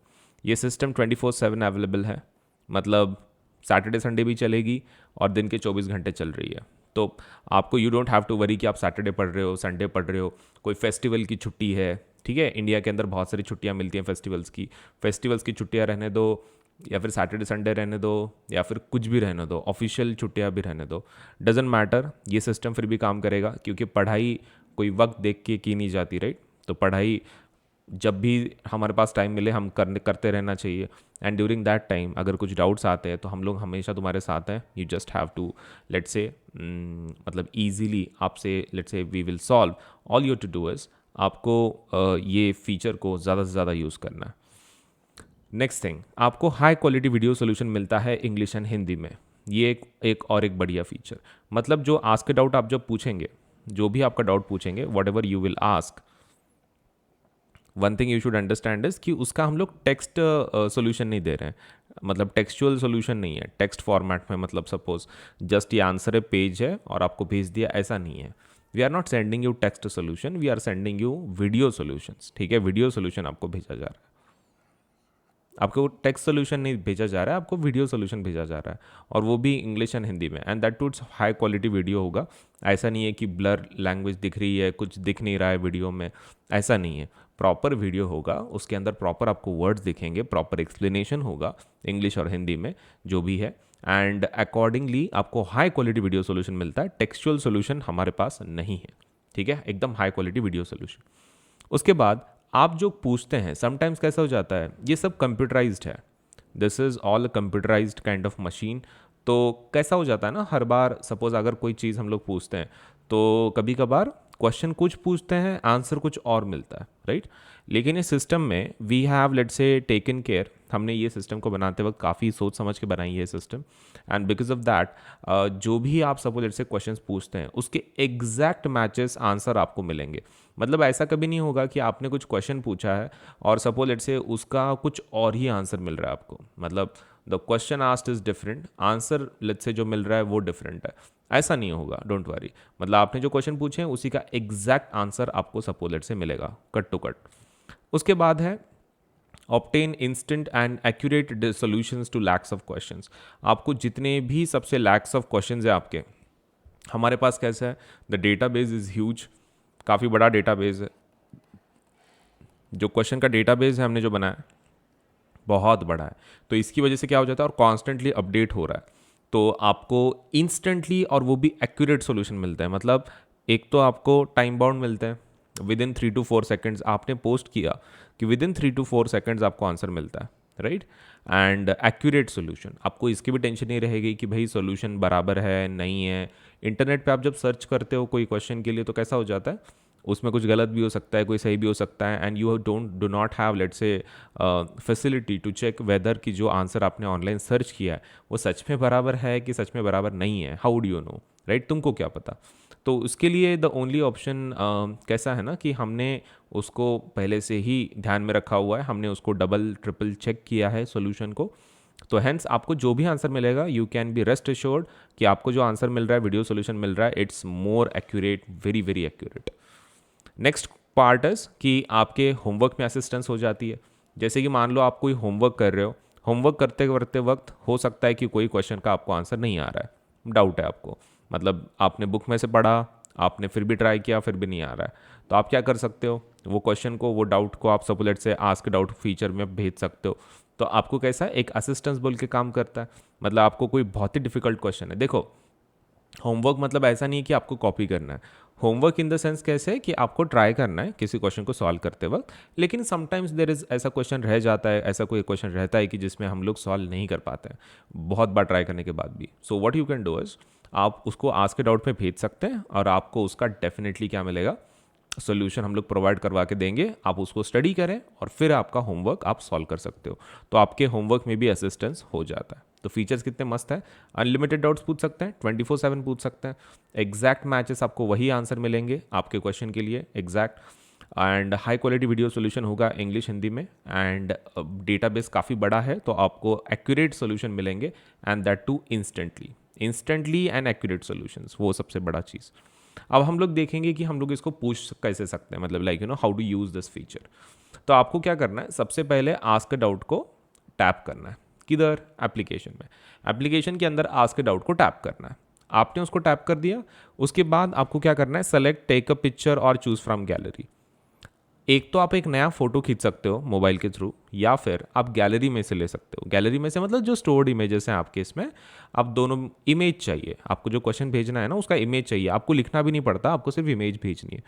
ये सिस्टम 24/7 अवेलेबल है। मतलब सैटरडे संडे भी चलेगी और दिन के 24 घंटे चल रही है। तो आपको you don't have to worry कि आप सैटरडे पढ़ रहे हो, संडे पढ़ रहे हो, कोई फेस्टिवल की छुट्टी है, ठीक है। इंडिया के अंदर बहुत सारी छुट्टियां मिलती हैं फेस्टिवल्स की छुट्टियां रहने दो, या फिर सैटरडे संडे रहने दो, या फिर कुछ भी रहने दो, ऑफिशियल छुट्टियां भी रहने दो, डजेंट मैटर, ये सिस्टम फिर भी काम करेगा। क्योंकि पढ़ाई कोई वक्त देख के की नहीं जाती, राइट। तो पढ़ाई जब भी हमारे पास टाइम मिले हम करते रहना चाहिए। एंड ड्यूरिंग दैट टाइम अगर कुछ डाउट्स आते हैं तो हम लोग हमेशा तुम्हारे साथ हैं। You just have to let's say मतलब ईजीली आपसे let's say we will solve. All you to do is आपको ये फीचर को ज़्यादा से ज़्यादा यूज़ करना है। नेक्स्ट थिंग, आपको हाई क्वालिटी वीडियो सोल्यूशन मिलता है इंग्लिश एंड हिंदी में। ये एक बढ़िया फीचर। मतलब जो आस्क डाउट आप जब पूछेंगे, जो भी आपका डाउट पूछेंगे, what ever you will ask, one thing you should understand is कि उसका हम लोग टेक्स्ट सोल्यूशन नहीं दे रहे हैं। मतलब टेक्सचुअल सोल्यूशन नहीं है टेक्स्ट फॉर्मेट में। मतलब सपोज जस्ट ये आंसर है, पेज है और आपको भेज दिया, ऐसा नहीं है। We are not sending you text solution, we are sending you video solutions, ठीक है। वीडियो सोल्यूशन आपको भेजा जा रहा है, आपको टेक्स्ट सोल्यूशन नहीं भेजा जा रहा है, आपको वीडियो सोल्यूशन भेजा जा रहा है, और वो भी इंग्लिश एंड हिंदी में। And that too high quality video होगा। ऐसा नहीं है कि ब्लर लैंग्वेज दिख रही है, कुछ दिख नहीं रहा है वीडियो में, ऐसा नहीं है। प्रॉपर वीडियो होगा, उसके अंदर प्रॉपर आपको वर्ड्स दिखेंगे, प्रॉपर एक्सप्लेनेशन होगा इंग्लिश और हिंदी में जो भी है। एंड अकॉर्डिंगली आपको हाई क्वालिटी वीडियो सोल्यूशन मिलता है। टेक्सचुअल सोल्यूशन हमारे पास नहीं है, ठीक है। एकदम हाई क्वालिटी वीडियो सोल्यूशन। उसके बाद आप जो पूछते हैं, समटाइम्स कैसा हो जाता है, ये सब कंप्यूटराइज्ड है, this is all computerised kind of machine. तो कैसा हो जाता है ना, हर बार सपोज अगर कोई चीज़ हम लोग पूछते हैं तो कभी कभार क्वेश्चन कुछ पूछते हैं, आंसर कुछ और मिलता है, राइट। लेकिन इस सिस्टम में we have let's say taken care, हमने ये सिस्टम को बनाते वक्त काफ़ी सोच समझ के बनाई है system. And because of that जो भी आप सपोज लेट्स से क्वेश्चंस पूछते हैं उसके एग्जैक्ट मैचेस आंसर आपको मिलेंगे। मतलब ऐसा कभी नहीं होगा कि आपने कुछ क्वेश्चन पूछा है और सपोज लेट्स से उसका कुछ और ही आंसर मिल रहा है आपको। मतलब the question asked is different, answer let's say जो मिल रहा है वो डिफरेंट है, ऐसा नहीं होगा, डोंट वरी। मतलब आपने जो क्वेश्चन पूछे हैं उसी का एग्जैक्ट आंसर आपको सपोज लेट्स से मिलेगा, कट टू कट। उसके बाद है obtain instant and accurate solutions to lakhs of questions. आपको जितने भी सबसे लैक्स ऑफ क्वेश्चंस है आपके, हमारे पास कैसा है, द डेटाबेस इज़ ह्यूज, काफ़ी बड़ा डेटाबेस है। जो क्वेश्चन का डेटाबेस है हमने जो बनाया बहुत बड़ा है, तो इसकी वजह से क्या हो जाता है, और कॉन्स्टेंटली अपडेट हो रहा है। तो आपको इंस्टेंटली और वो भी एक्यूरेट सॉल्यूशन मिलता है। मतलब एक तो आपको टाइम बाउंड मिलता है, विद इन 3 to 4 सेकेंड्स आपने पोस्ट किया कि विद इन 3 to 4 सेकेंड्स आपको आंसर मिलता है, राइट। एंड एक्यूरेट सोल्यूशन, आपको इसकी भी टेंशन नहीं रहेगी कि भाई सोल्यूशन बराबर है नहीं है। इंटरनेट पे आप जब सर्च करते हो कोई क्वेश्चन के लिए तो कैसा हो जाता है, उसमें कुछ गलत भी हो सकता है, कोई सही भी हो सकता है। And you do not have let's say facility to check whether की जो आंसर आपने ऑनलाइन सर्च किया है वो सच में बराबर है कि सच में बराबर नहीं है। How do you know, right, तुमको क्या पता। तो उसके लिए द ओनली ऑप्शन कैसा है ना कि हमने उसको पहले से ही ध्यान में रखा हुआ है, हमने उसको डबल ट्रिपल चेक किया है सॉल्यूशन को। तो हेंस आपको जो भी आंसर मिलेगा you can be rest assured कि आपको जो आंसर मिल रहा है, वीडियो सॉल्यूशन मिल रहा है, it's more accurate, very very accurate. Next part is कि आपके होमवर्क में असिस्टेंस हो जाती है। जैसे कि मान लो आप कोई होमवर्क कर रहे हो, होमवर्क करते करते वक्त हो सकता है कि कोई क्वेश्चन का आपको आंसर नहीं आ रहा है, डाउट है आपको। मतलब आपने बुक में से पढ़ा, आपने फिर भी ट्राई किया, फिर भी नहीं आ रहा है, तो आप क्या कर सकते हो, वो क्वेश्चन को, वो डाउट को आप सपोलेट से आस्क डाउट फीचर में भेज सकते हो। तो आपको कैसा एक असिस्टेंस बोल के काम करता है। मतलब आपको कोई बहुत ही डिफिकल्ट क्वेश्चन है, देखो होमवर्क मतलब ऐसा नहीं है कि आपको कॉपी करना है। होमवर्क इन द सेंस कैसे है कि आपको ट्राई करना है किसी क्वेश्चन को सॉल्व करते वक्त, लेकिन समटाइम्स देर इज़ ऐसा क्वेश्चन रह जाता है, ऐसा कोई क्वेश्चन रहता है कि जिसमें हम लोग सॉल्व नहीं कर पाते हैं बहुत बार ट्राई करने के बाद भी। So what you can do is आप उसको आस्क इट आउट पे भेज सकते हैं और आपको उसका डेफिनेटली क्या मिलेगा, सोल्यूशन हम लोग प्रोवाइड करवा के देंगे। आप उसको स्टडी करें और फिर आपका होमवर्क आप सॉल्व कर सकते हो, तो आपके होमवर्क में भी असिस्टेंस हो जाता है। तो फीचर्स कितने मस्त है, अनलिमिटेड डाउट्स पूछ सकते हैं, 24/7 पूछ सकते हैं, एग्जैक्ट मैचेस आपको वही आंसर मिलेंगे आपके क्वेश्चन के लिए exact, and high quality video solution होगा इंग्लिश हिंदी में, एंड डेटाबेस काफ़ी बड़ा है तो आपको एक्यूरेट सोल्यूशन मिलेंगे, and that too instantly and accurate solutions, वो सबसे बड़ा चीज़। अब हम लोग देखेंगे कि हम लोग इसको पूछ कैसे सकते हैं, मतलब like how to use this feature. तो आपको क्या करना है, सबसे पहले आस्क डाउट को टैप करना है। किधर, एप्लीकेशन में, एप्लीकेशन के अंदर आस्क डाउट को टैप करना है। आपने उसको टैप कर दिया, उसके बाद आपको क्या करना है, सेलेक्ट टेक अ पिक्चर और चूज फ्रॉम गैलरी। एक तो आप एक नया फोटो खींच सकते हो मोबाइल के थ्रू, या फिर आप गैलरी में से ले सकते हो। गैलरी में से मतलब जो स्टोर्ड इमेजेस हैं आपके, इसमें आप दोनों इमेज चाहिए, आपको जो क्वेश्चन भेजना है ना उसका इमेज चाहिए, आपको लिखना भी नहीं पड़ता, आपको सिर्फ इमेज भेजनी है।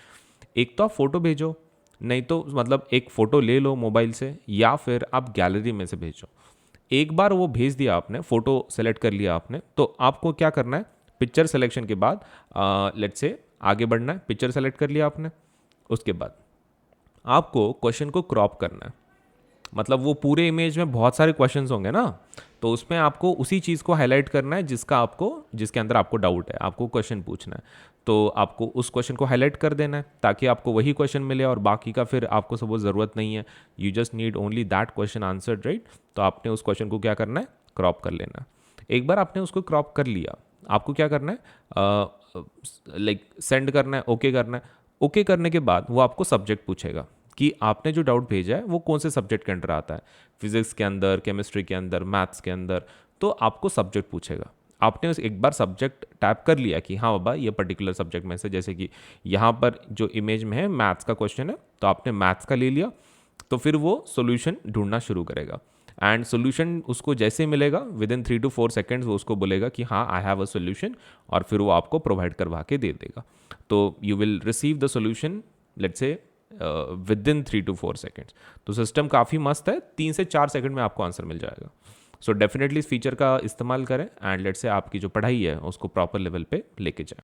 एक तो आप फोटो भेजो, नहीं तो मतलब एक फ़ोटो ले लो मोबाइल से, या फिर आप गैलरी में से भेजो। एक बार वो भेज दिया आपने, फ़ोटो सेलेक्ट कर लिया आपने, तो आपको क्या करना है, पिक्चर सेलेक्शन के बाद लेट्स से आगे बढ़ना है। पिक्चर सेलेक्ट कर लिया आपने, उसके बाद आपको क्वेश्चन को क्रॉप करना है। मतलब वो पूरे इमेज में बहुत सारे क्वेश्चंस होंगे ना, तो उसमें आपको उसी चीज़ को हाईलाइट करना है जिसके अंदर आपको डाउट है, आपको क्वेश्चन पूछना है। तो आपको उस क्वेश्चन को हाईलाइट कर देना है ताकि आपको वही क्वेश्चन मिले, और बाकी का फिर आपको सब वो ज़रूरत नहीं है। You just need only that question answered, right. तो आपने उस क्वेश्चन को क्या करना है, क्रॉप कर लेना है। एक बार आपने उसको क्रॉप कर लिया, आपको क्या करना है, लाइक सेंड करना है, ओके करना है। ओके करने के बाद वो आपको सब्जेक्ट पूछेगा कि आपने जो डाउट भेजा है वो कौन से सब्जेक्ट के अंदर आता है, फिजिक्स के अंदर, केमिस्ट्री के अंदर, मैथ्स के अंदर। तो आपको सब्जेक्ट पूछेगा। आपने उस एक बार सब्जेक्ट टैप कर लिया कि हाँ बाबा ये पर्टिकुलर सब्जेक्ट में से, जैसे कि यहाँ पर जो इमेज में है मैथ्स का क्वेश्चन है, तो आपने मैथ्स का ले लिया, तो फिर वो सोल्यूशन ढूंढना शुरू करेगा। एंड सोल्यूशन उसको जैसे ही मिलेगा, विद इन 3 to 4 सेकेंड्स वो उसको बोलेगा कि हाँ आई हैव अ सोल्यूशन, और फिर वो आपको प्रोवाइड करवा के दे देगा। तो you will receive the solution let's say with in 3 to 4 seconds. तो सिस्टम काफ़ी मस्त है, 3 से 4 सेकंड में आपको आंसर मिल जाएगा। सो डेफिनेटली इस फीचर का इस्तेमाल करें, एंड लेट्स से आपकी जो पढ़ाई है उसको प्रॉपर लेवल पे लेके जाएं।